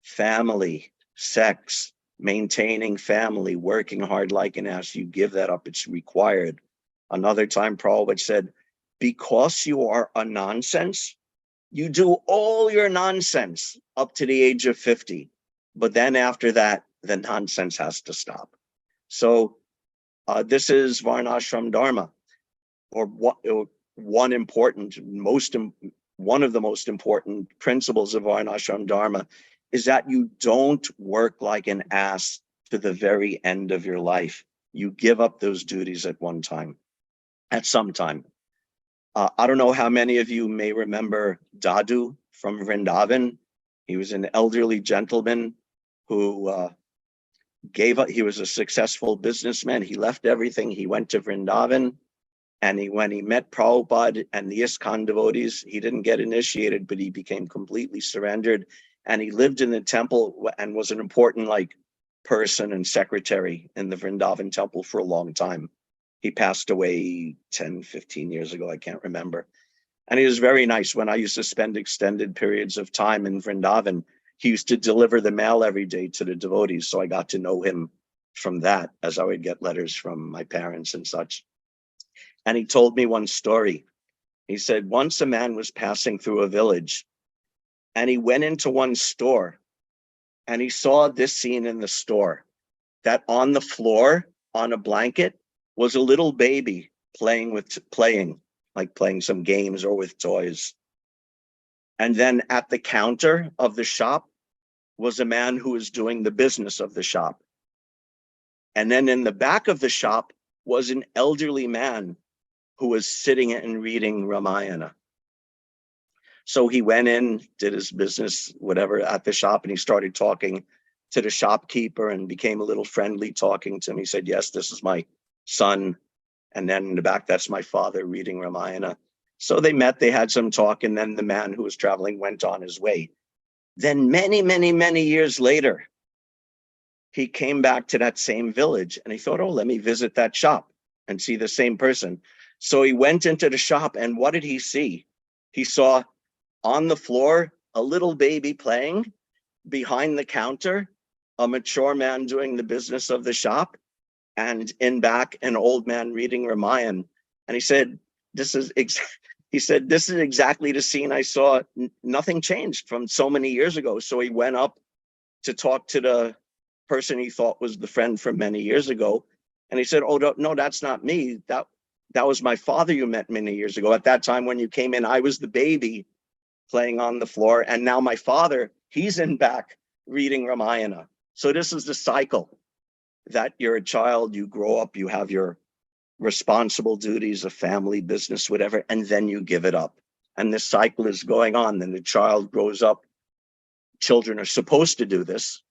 Family, sex, maintaining family, working hard like an ass, you give that up. It's required. Another time, Prabhupada said, because you are a nonsense, you do all your nonsense up to the age of 50. But then after that, the nonsense has to stop. So this is Varnashram Dharma, or one of the most important principles of Varnashram Dharma is that you don't work like an ass to the very end of your life. You give up those duties at some time. I don't know how many of you may remember Dadu from Vrindavan. He was an elderly gentleman who gave up. He was a successful businessman. He left everything. He went to Vrindavan. And when he met Prabhupada and the ISKCON devotees, he didn't get initiated, but he became completely surrendered. And he lived in the temple and was an important person and secretary in the Vrindavan temple for a long time. He passed away 10, 15 years ago, I can't remember. And he was very nice. When I used to spend extended periods of time in Vrindavan, he used to deliver the mail every day to the devotees. So I got to know him from that, as I would get letters from my parents and such. And he told me one story. He said, once a man was passing through a village and he went into one store and he saw this scene in the store, that on the floor, on a blanket, was a little baby playing some games or with toys. And then at the counter of the shop was a man who was doing the business of the shop. And then in the back of the shop was an elderly man who was sitting and reading Ramayana. So he went in, did his business, whatever, at the shop, and he started talking to the shopkeeper and became a little friendly talking to him. He said, yes, this is my son. And then in the back, that's my father reading Ramayana. So they met, they had some talk, and then the man who was traveling went on his way. Then many, many, many years later, he came back to that same village and he thought, oh, let me visit that shop and see the same person. So he went into the shop, and what did he see? He saw on the floor a little baby playing, behind the counter a mature man doing the business of the shop, and in back an old man reading Ramayana. And he said, this is exactly the scene I saw. Nothing changed from so many years ago. So he went up to talk to the person he thought was the friend from many years ago. And he said, oh, no, that's not me. That was my father you met many years ago. At that time when you came in, I was the baby playing on the floor. And now my father, he's in back reading Ramayana. So this is the cycle, that you're a child, you grow up, you have your responsible duties of family, business, whatever, and then you give it up. And this cycle is going on. Then the child grows up. Children are supposed to do this,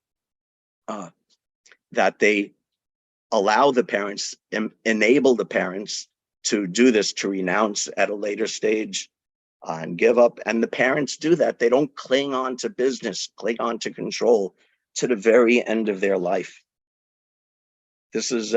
that they allow the parents, enable the parents to do this, to renounce at a later stage and give up. And the parents do that. They don't cling on to business, cling on to control to the very end of their life. This is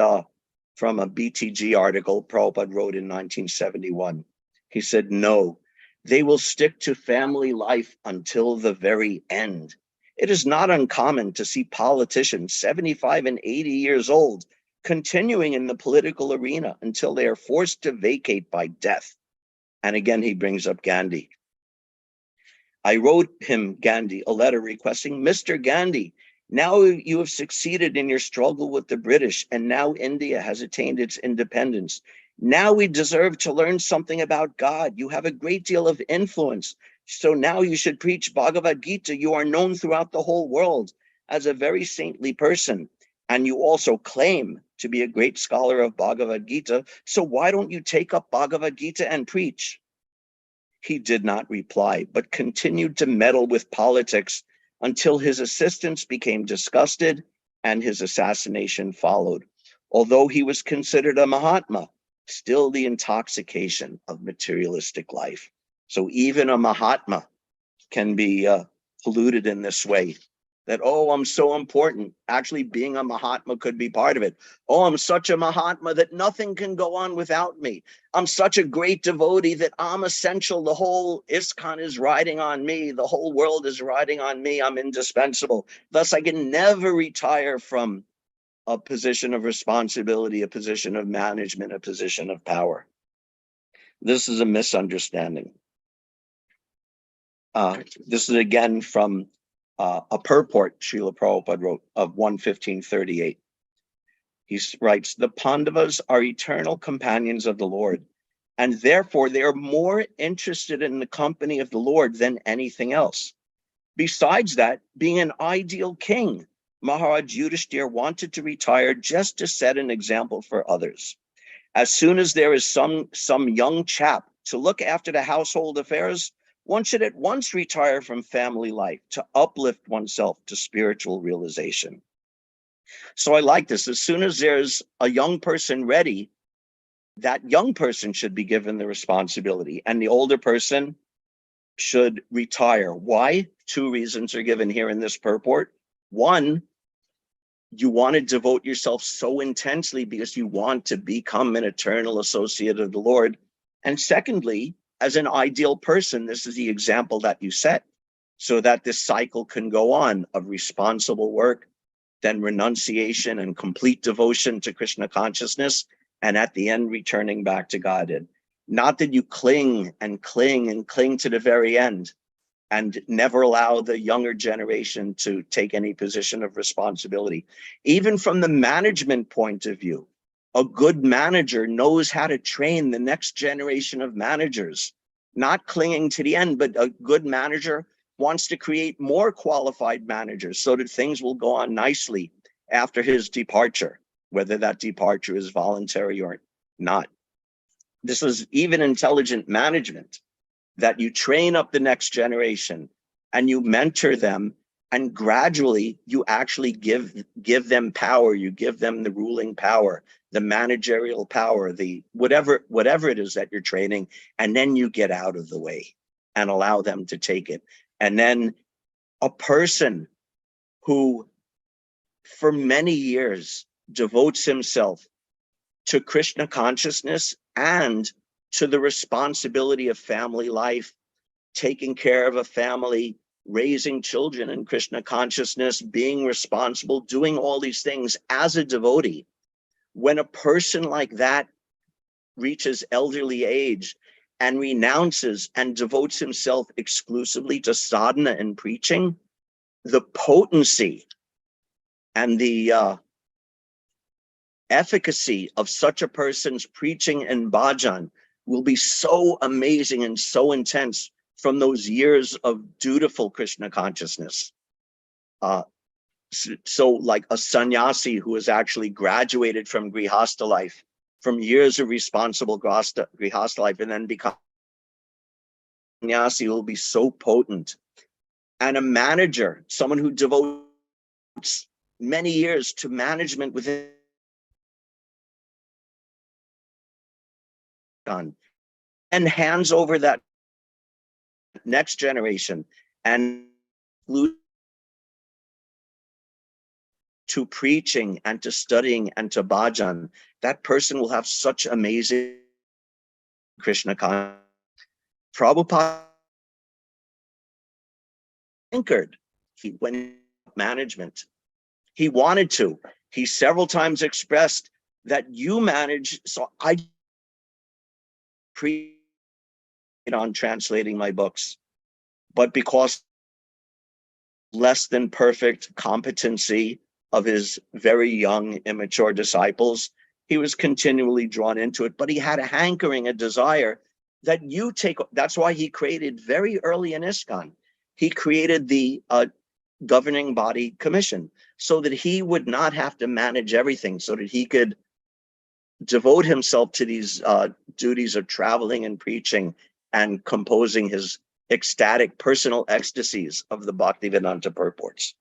from a BTG article Prabhupada wrote in 1971. He said, no, they will stick to family life until the very end. It is not uncommon to see politicians 75 and 80 years old continuing in the political arena until they are forced to vacate by death. And again, he brings up Gandhi. I wrote him, Gandhi, a letter requesting, Mr. Gandhi, now you have succeeded in your struggle with the British, and now India has attained its independence. Now we deserve to learn something about God. You have a great deal of influence. So now you should preach Bhagavad Gita. You are known throughout the whole world. as a very saintly person, and you also claim to be a great scholar of Bhagavad Gita, so why don't you take up Bhagavad Gita and preach? He did not reply, but continued to meddle with politics until his assistants became disgusted and his assassination followed. Although he was considered a Mahatma, still the intoxication of materialistic life. So even a Mahatma can be polluted in this way. That, oh, I'm so important. Actually, being a Mahatma could be part of it. Oh, I'm such a Mahatma that nothing can go on without me. I'm such a great devotee that I'm essential. The whole ISKCON is riding on me. The whole world is riding on me. I'm indispensable. Thus, I can never retire from a position of responsibility, a position of management, a position of power. This is a misunderstanding. This is again from a purport Srila Prabhupada wrote of 11538. He writes, the Pandavas are eternal companions of the Lord, and therefore they are more interested in the company of the Lord than anything else. Besides that, being an ideal king, Maharaj Yudhishthira wanted to retire just to set an example for others. As soon as there is some young chap to look after the household affairs, one should at once retire from family life to uplift oneself to spiritual realization. So I like this. As soon as there's a young person ready, that young person should be given the responsibility, and the older person should retire. Why? Two reasons are given here in this purport. One, you want to devote yourself so intensely because you want to become an eternal associate of the Lord. And secondly, as an ideal person, this is the example that you set, so that this cycle can go on of responsible work, then renunciation and complete devotion to Krishna consciousness, and at the end, returning back to Godhead. Not that you cling and cling and cling to the very end and never allow the younger generation to take any position of responsibility. Even from the management point of view, a good manager knows how to train the next generation of managers, not clinging to the end, but a good manager wants to create more qualified managers so that things will go on nicely after his departure, whether that departure is voluntary or not. This is even intelligent management, that you train up the next generation and you mentor them, and gradually you actually give them power. You give them the ruling power, the managerial power, the whatever it is that you're training, and then you get out of the way and allow them to take it. And then a person who for many years devotes himself to Krishna consciousness and to the responsibility of family life, taking care of a family, raising children in Krishna consciousness, being responsible, doing all these things as a devotee. When a person like that reaches elderly age and renounces and devotes himself exclusively to sadhana and preaching, the potency and the efficacy of such a person's preaching and bhajan will be so amazing and so intense from those years of dutiful Krishna consciousness. So like a sannyasi who has actually graduated from grihastha life, from years of responsible grihastha life, and then become sannyasi, will be so potent. And a manager, someone who devotes many years to management within and hands over that next generation and to preaching and to studying and to bhajan, that person will have such amazing Krishna consciousness. Prabhupada anchored when management. He wanted to. He several times expressed that you manage, so I preach on translating my books, but because less than perfect competency of his very young, immature disciples, he was continually drawn into it. But he had a hankering, a desire that you take. That's why he created very early in ISKCON. He created the governing body commission, so that he would not have to manage everything, so that he could devote himself to these duties of traveling and preaching and composing his ecstatic personal ecstasies of the Bhaktivedanta purports.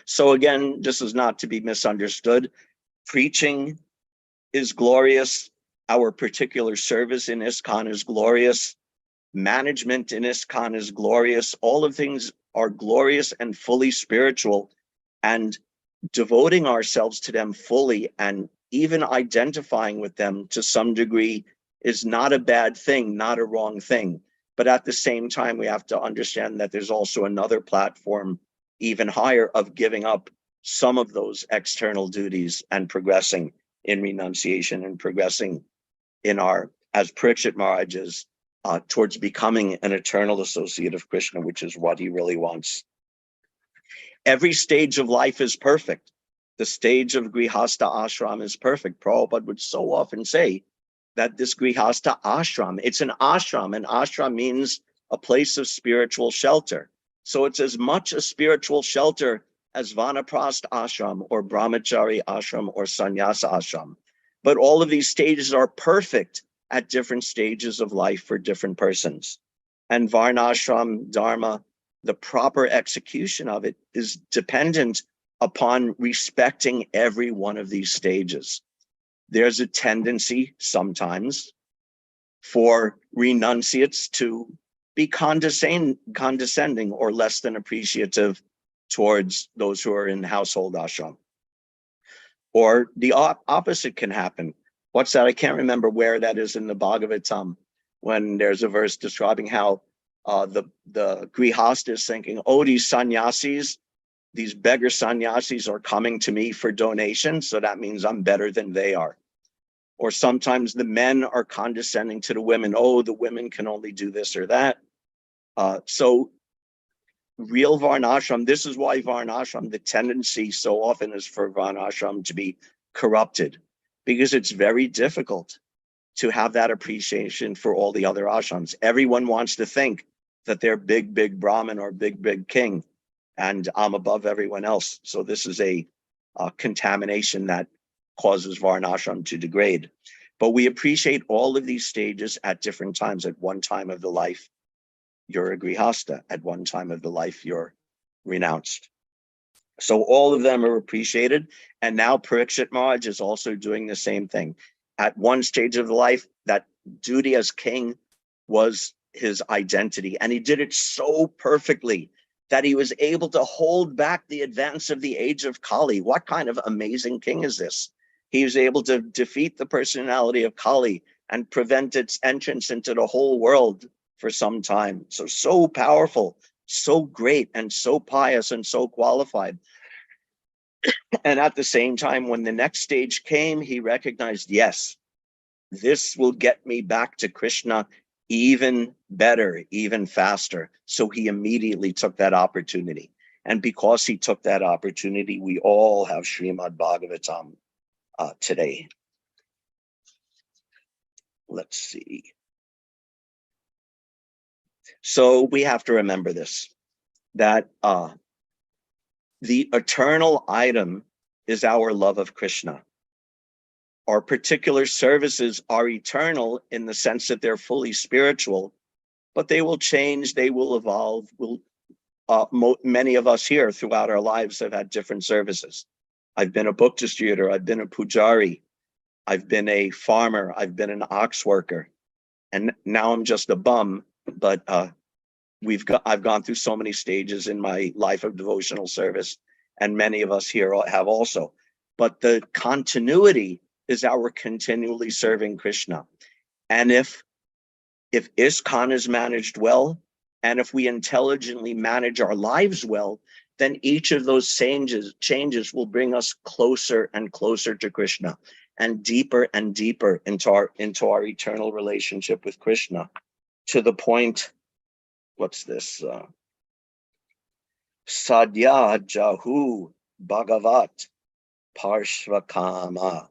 So again, this is not to be misunderstood. Preaching is glorious. Our particular service in ISKCON is glorious. Management in ISKCON is glorious. All of things are glorious and fully spiritual, and devoting ourselves to them fully and even identifying with them to some degree is not a bad thing, not a wrong thing. But at the same time, we have to understand that there's also another platform, even higher, of giving up some of those external duties and progressing in renunciation and progressing in our, as Parikshit Maharaj is, towards becoming an eternal associate of Krishna, which is what he really wants. Every stage of life is perfect. The stage of Grihastha ashram is perfect. Prabhupada would so often say that this Grihastha ashram, it's an ashram. An ashram means a place of spiritual shelter. So it's as much a spiritual shelter as Vanaprastha ashram or Brahmachari ashram or Sannyasa ashram. But all of these stages are perfect at different stages of life for different persons. And Varnashram Dharma, the proper execution of it, is dependent upon respecting every one of these stages. There's a tendency sometimes for renunciates to be condescending or less than appreciative towards those who are in household ashram. Or the opposite can happen. What's that? I can't remember where that is in the Bhagavatam, when there's a verse describing how the grihastha is thinking, oh, these sannyasis, these beggar sannyasis are coming to me for donation, so that means I'm better than they are. Or sometimes the men are condescending to the women. Oh, the women can only do this or that. So real Varnashram, this is why Varnashram, the tendency so often is for Varnashram to be corrupted, because it's very difficult to have that appreciation for all the other ashrams. Everyone wants to think that they're big, big Brahmin or big, big king, and I'm above everyone else. So this is a contamination that causes Varnashram to degrade. But we appreciate all of these stages at different times. At one time of the life, you're a grihastha. At one time of the life, you're renounced. So all of them are appreciated. And now Parikshit Maharaj is also doing the same thing. At one stage of life, that duty as king was his identity. And he did it so perfectly that he was able to hold back the advance of the age of Kali. What kind of amazing king is this? He was able to defeat the personality of Kali and prevent its entrance into the whole world for some time. So powerful, so great, and so pious, and so qualified. And at the same time, when the next stage came, he recognized, yes, this will get me back to Krishna even better, even faster. So he immediately took that opportunity. And because he took that opportunity, we all have Srimad Bhagavatam today. Let's see. So we have to remember this, that the eternal item is our love of Krishna. Our particular services are eternal in the sense that they're fully spiritual, but they will change, they will evolve. Many of us here throughout our lives have had different services. I've been a book distributor, I've been a pujari, I've been a farmer, I've been an ox worker, and now I'm just a bum, but I've gone through so many stages in my life of devotional service, and many of us here have also. But the continuity is our continually serving Krishna. And if ISKCON is managed well, and if we intelligently manage our lives well, then each of those changes will bring us closer and closer to Krishna, and deeper into our eternal relationship with Krishna, to the point, what's this? Sadhya Jahu Bhagavat Parshvakama,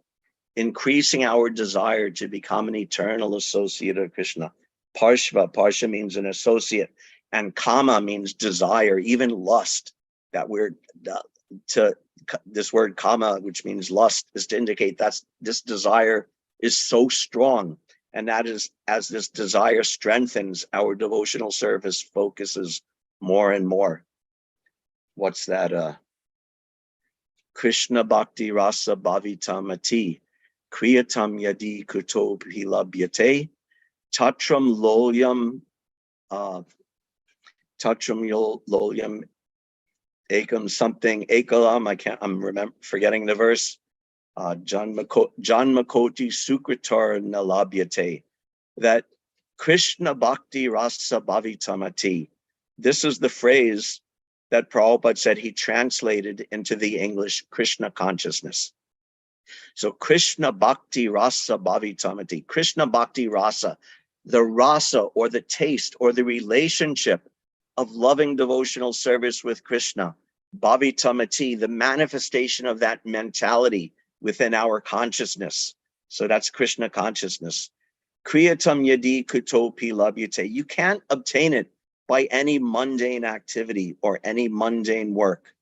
increasing our desire to become an eternal associate of Krishna. Parsha means an associate, and kama means desire, even lust. that word to this word kama, which means lust, is to indicate that this desire is so strong, and that is, as this desire strengthens, our devotional service focuses more and more. What's that? Krishna Bhakti Rasa Bhavitamati Kriyatam Yadi Kuto Hilabhyate Tatram Loyam Loyam Ekam something Ekalam. I'm forgetting the verse. John Makoti Sukritar Nalabhyate. That Krishna Bhakti Rasa Bhavitamati. This is the phrase that Prabhupada said he translated into the English Krishna consciousness. So Krishna Bhakti Rasa Bhavitamati, Krishna Bhakti Rasa, the rasa or the taste or the relationship of loving devotional service with Krishna, Bhavitamati, the manifestation of that mentality within our consciousness. So that's Krishna consciousness. Kriyatam Yadi Kutopi Labhyate. You can't obtain it by any mundane activity or any mundane work.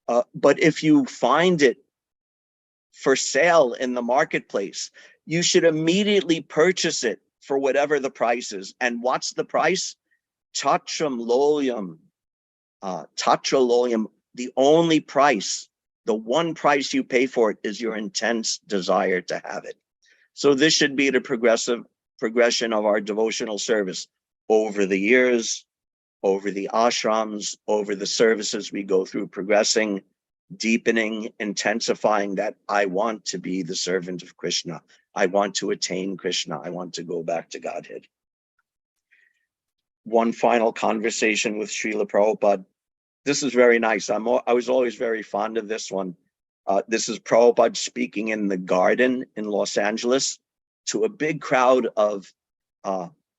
But if you find it for sale in the marketplace, you should immediately purchase it for whatever the price is. And what's the price? Tatram loyam. Tatra loyam. The only price, the one price you pay for it is your intense desire to have it. So this should be the progression of our devotional service over the years, over the ashrams, over the services we go through, progressing, deepening, intensifying that I want to be the servant of Krishna. I want to attain Krishna. I want to go back to Godhead. One final conversation with Srila Prabhupada. This is very nice. I was always very fond of this one. This is Prabhupada speaking in the garden in Los Angeles to a big crowd of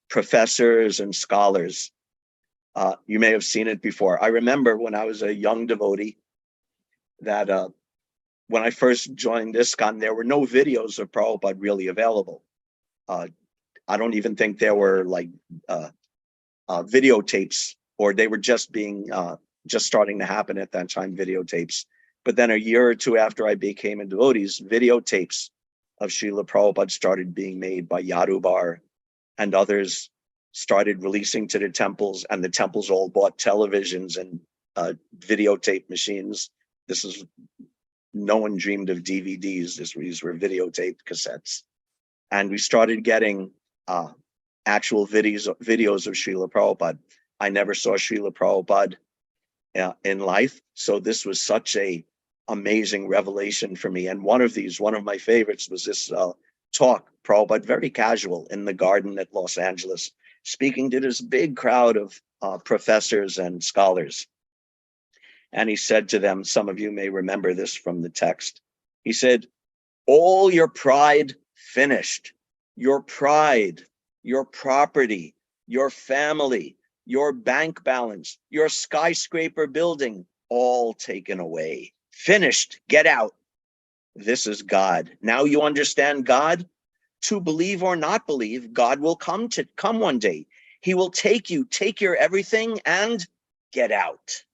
professors and scholars. You may have seen it before. I remember when I was a young devotee that when I first joined ISKCON, there were no videos of Prabhupada really available. I don't even think there were like videotapes, or they were just starting to happen at that time, videotapes. But then a year or two after I became a devotee, videotapes of Srila Prabhupada started being made by Yadubar, and others started releasing to the temples, and the temples all bought televisions and videotape machines. No one dreamed of DVDs. These were videotape cassettes. And we started getting actual videos of Srila Prabhupada. I never saw Srila Prabhupada in life, so this was such a amazing revelation for me. And one of my favorites was this talk, Prabhupada, very casual, in the garden at Los Angeles, speaking to this big crowd of professors and scholars. And he said to them, some of you may remember this from the text, he said, all your pride finished. Your pride, your property, your family, your bank balance, your skyscraper building, all taken away. Finished, get out. This is God. Now you understand God? To believe or not believe, God will come one day. He will take your everything and get out.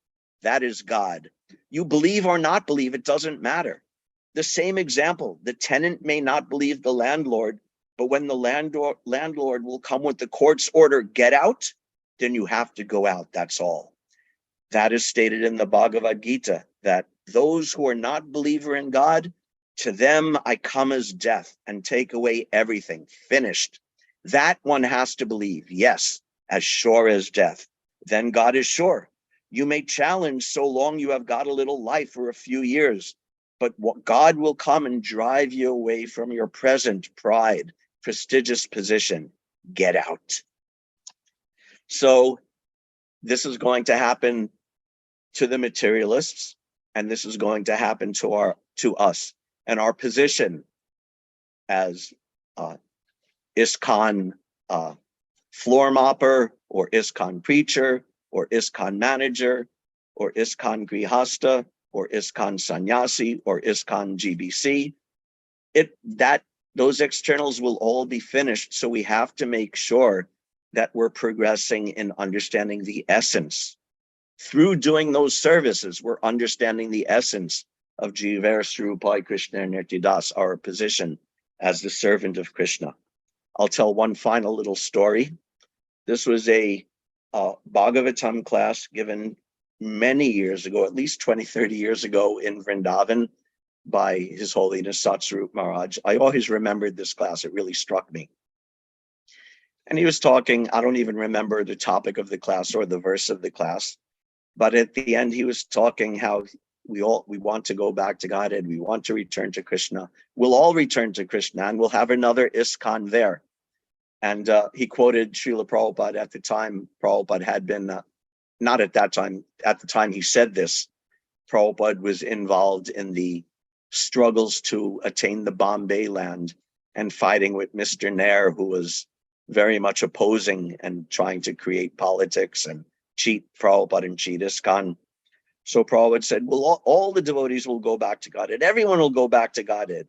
That is God. You believe or not believe, it doesn't matter. The same example, the tenant may not believe the landlord, but when the landlord will come with the court's order, get out, then you have to go out, that's all. That is stated in the Bhagavad Gita, that those who are not believer in God, to them I come as death and take away everything, finished. That one has to believe, yes, as sure as death. Then God is sure. You may challenge so long you have got a little life for a few years, but God will come and drive you away from your present pride, prestigious position. Get out. So this is going to happen to the materialists, and this is going to happen to us. And our position as ISKCON floor mopper, or ISKCON preacher, or ISKCON manager, or ISKCON grihasta, or ISKCON sannyasi, or ISKCON GBC, those externals will all be finished. So we have to make sure that we're progressing in understanding the essence through doing those services, we're understanding the essence of Jiva Swarupa Krishna Nirtidas, our position as the servant of Krishna. I'll tell one final little story. This was a Bhagavatam class given many years ago, at least 20, 30 years ago in Vrindavan by His Holiness Satsvarup Maharaj. I always remembered this class. It really struck me. And he was talking, I don't even remember the topic of the class or the verse of the class, but at the end he was talking how we want to go back to Godhead. We want to return to Krishna. We'll all return to Krishna and we'll have another ISKCON there. And he quoted Srila Prabhupada at the time. Prabhupada had been, not at that time, at the time he said this, Prabhupada was involved in the struggles to attain the Bombay land and fighting with Mr. Nair, who was very much opposing and trying to create politics and cheat Prabhupada and cheat ISKCON. So Prabhupada said, well, all the devotees will go back to Godhead. Everyone will go back to Godhead,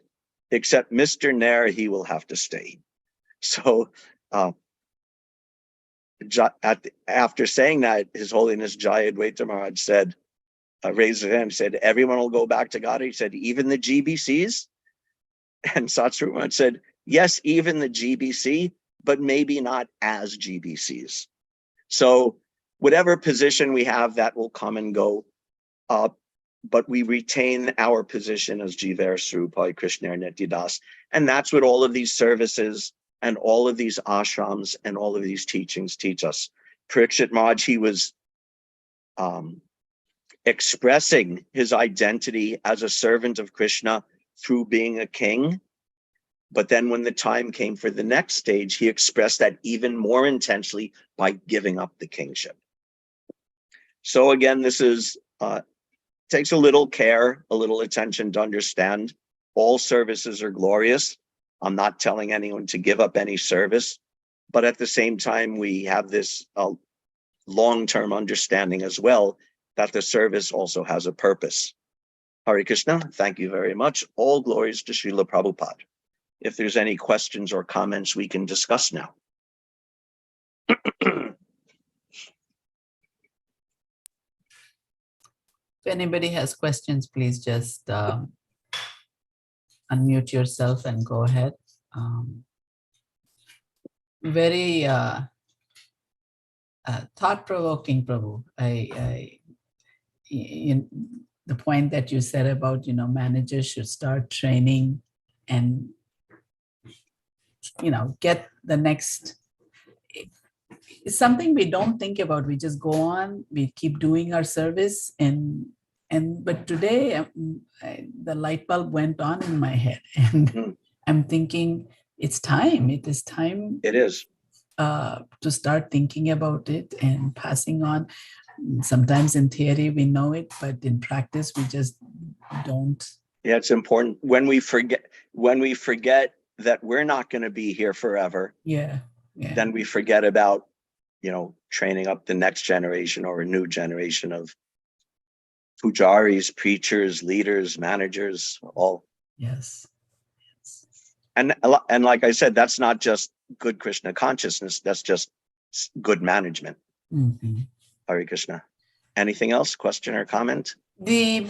except Mr. Nair, he will have to stay. So after saying that, His Holiness Jayadvaita Maharaj said, raised his hand, said, everyone will go back to God. He said, even the GBCs? And Satsvarup Maharaj said, yes, even the GBC, but maybe not as GBCs. So whatever position we have, that will come and go. But we retain our position as Jiva Swarupa Krishna Nityadas. And that's what all of these services and all of these ashrams and all of these teachings teach us. Parikshit Maharaj, he was expressing his identity as a servant of Krishna through being a king. But then when the time came for the next stage, he expressed that even more intensely by giving up the kingship. So again, this is takes a little care, a little attention to understand all services are glorious. I'm not telling anyone to give up any service, but at the same time, we have this long-term understanding as well that the service also has a purpose. Hare Krishna, thank you very much. All glories to Srila Prabhupada. If there's any questions or comments, we can discuss now. If anybody has questions, please just unmute yourself and go ahead. Very thought-provoking, Prabhu. The point that you said about, managers should start training and, get the next. It's something we don't think about. We just go on, we keep doing our service, but today the light bulb went on in my head, and I'm thinking it's time. It is time. It is. To start thinking about it and passing on. Sometimes in theory we know it, but in practice we just don't. Yeah, it's important when we forget that we're not going to be here forever. Yeah. Then we forget about, training up the next generation or a new generation of pujaris, preachers, leaders, managers, all. Yes. And like I said, that's not just good Krishna consciousness. That's just good management. Mm-hmm. Hare Krishna. Anything else? Question or comment? The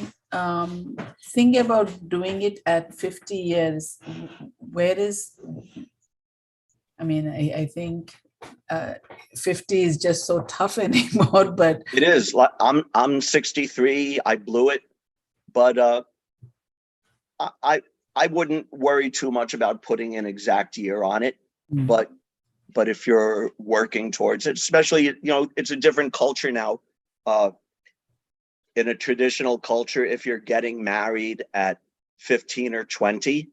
thing about doing it at 50 years, I think 50 is just so tough anymore, but it is. I'm 63. I blew it, but I wouldn't worry too much about putting an exact year on it. But if you're working towards it, especially, it's a different culture now. In a traditional culture, if you're getting married at 15 or 20,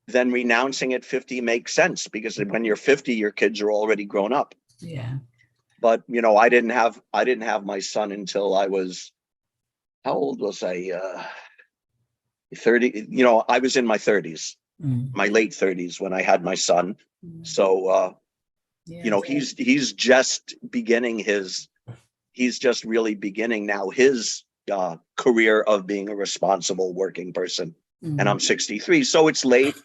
then renouncing at 50 makes sense, because when you're 50, your kids are already grown up. Yeah. But I didn't have my son until I was, how old was I? 30. I was in my 30s, my late 30s when I had my son. So he's just really beginning now his career of being a responsible working person. And I'm 63, so it's late,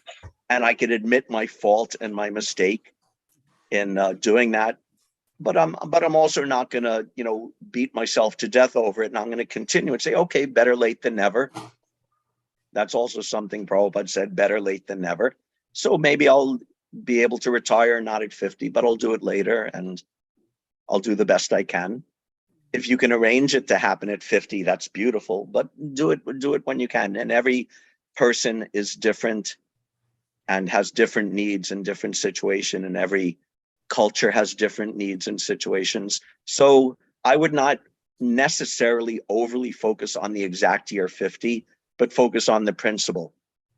and I can admit my fault and my mistake in doing that. but I'm also not gonna, beat myself to death over it. And I'm gonna continue and say, okay, better late than never. That's also something Prabhupada said, better late than never. So maybe I'll be able to retire, not at 50, but I'll do it later and I'll do the best I can. If you can arrange it to happen at 50, that's beautiful, but do it when you can. And every person is different and has different needs and different situation, and every culture has different needs and situations. So I would not necessarily overly focus on the exact year 50, but focus on the principle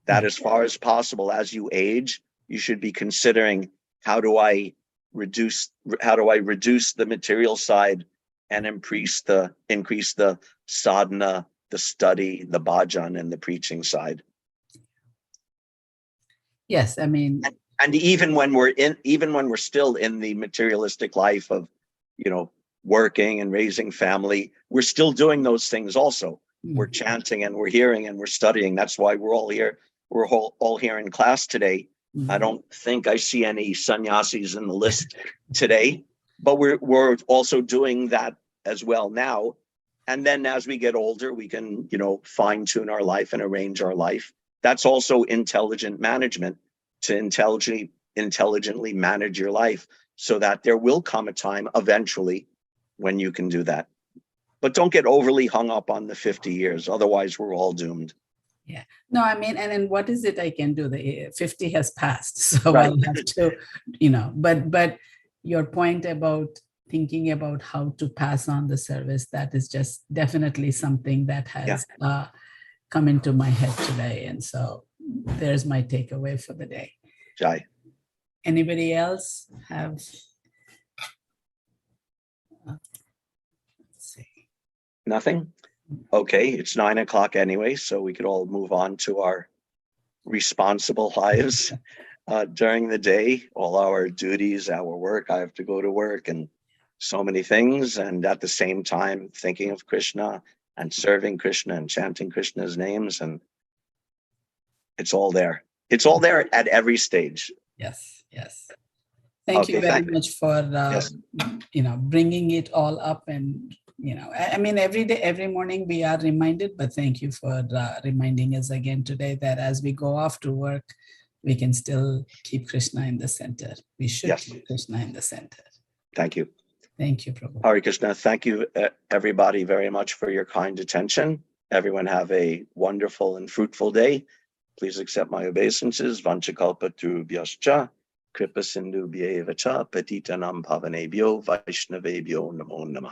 that as far as possible, as you age, you should be considering how do I reduce the material side and increase the sadhana, the study, the bhajan, and the preaching side. Yes, I mean, and even when we're still in the materialistic life of, working and raising family, we're still doing those things also. We're chanting and we're hearing and we're studying. That's why we're all here. We're all here in class today. I don't think I see any sannyasis in the list today, but we're also doing that as well now. And then as we get older, we can, fine tune our life and arrange our life. That's also intelligent management, to intelligently manage your life so that there will come a time eventually when you can do that. But don't get overly hung up on the 50 years. Otherwise, we're all doomed. Yeah. No, I mean, and then what is it I can do? The 50 has passed. So Right. I'll have to, but your point about thinking about how to pass on the service, that is just definitely something that has come into my head today. And so there's my takeaway for the day. Jai. Anybody else have? Let's see. Nothing? Okay, it's 9 o'clock anyway, so we could all move on to our responsible lives during the day, all our duties, our work. I have to go to work and so many things. And at the same time, thinking of Krishna and serving Krishna and chanting Krishna's names. And it's all there. It's all there at every stage. Yes, yes. Thank you very much for, bringing it all up. And, I mean, every day, every morning we are reminded, but thank you for reminding us again today that as we go off to work, we can still keep Krishna in the center. We should keep Krishna in the center. Thank you. Thank you, Prabhu. Hare Krishna. Thank you, everybody, very much for your kind attention. Everyone have a wonderful and fruitful day. Please accept my obeisances. Vanchakalpatarubhyascha, kripa sindhu bhyevacha, patitanam pavanebhyo, vaishnavebhyo namo namah.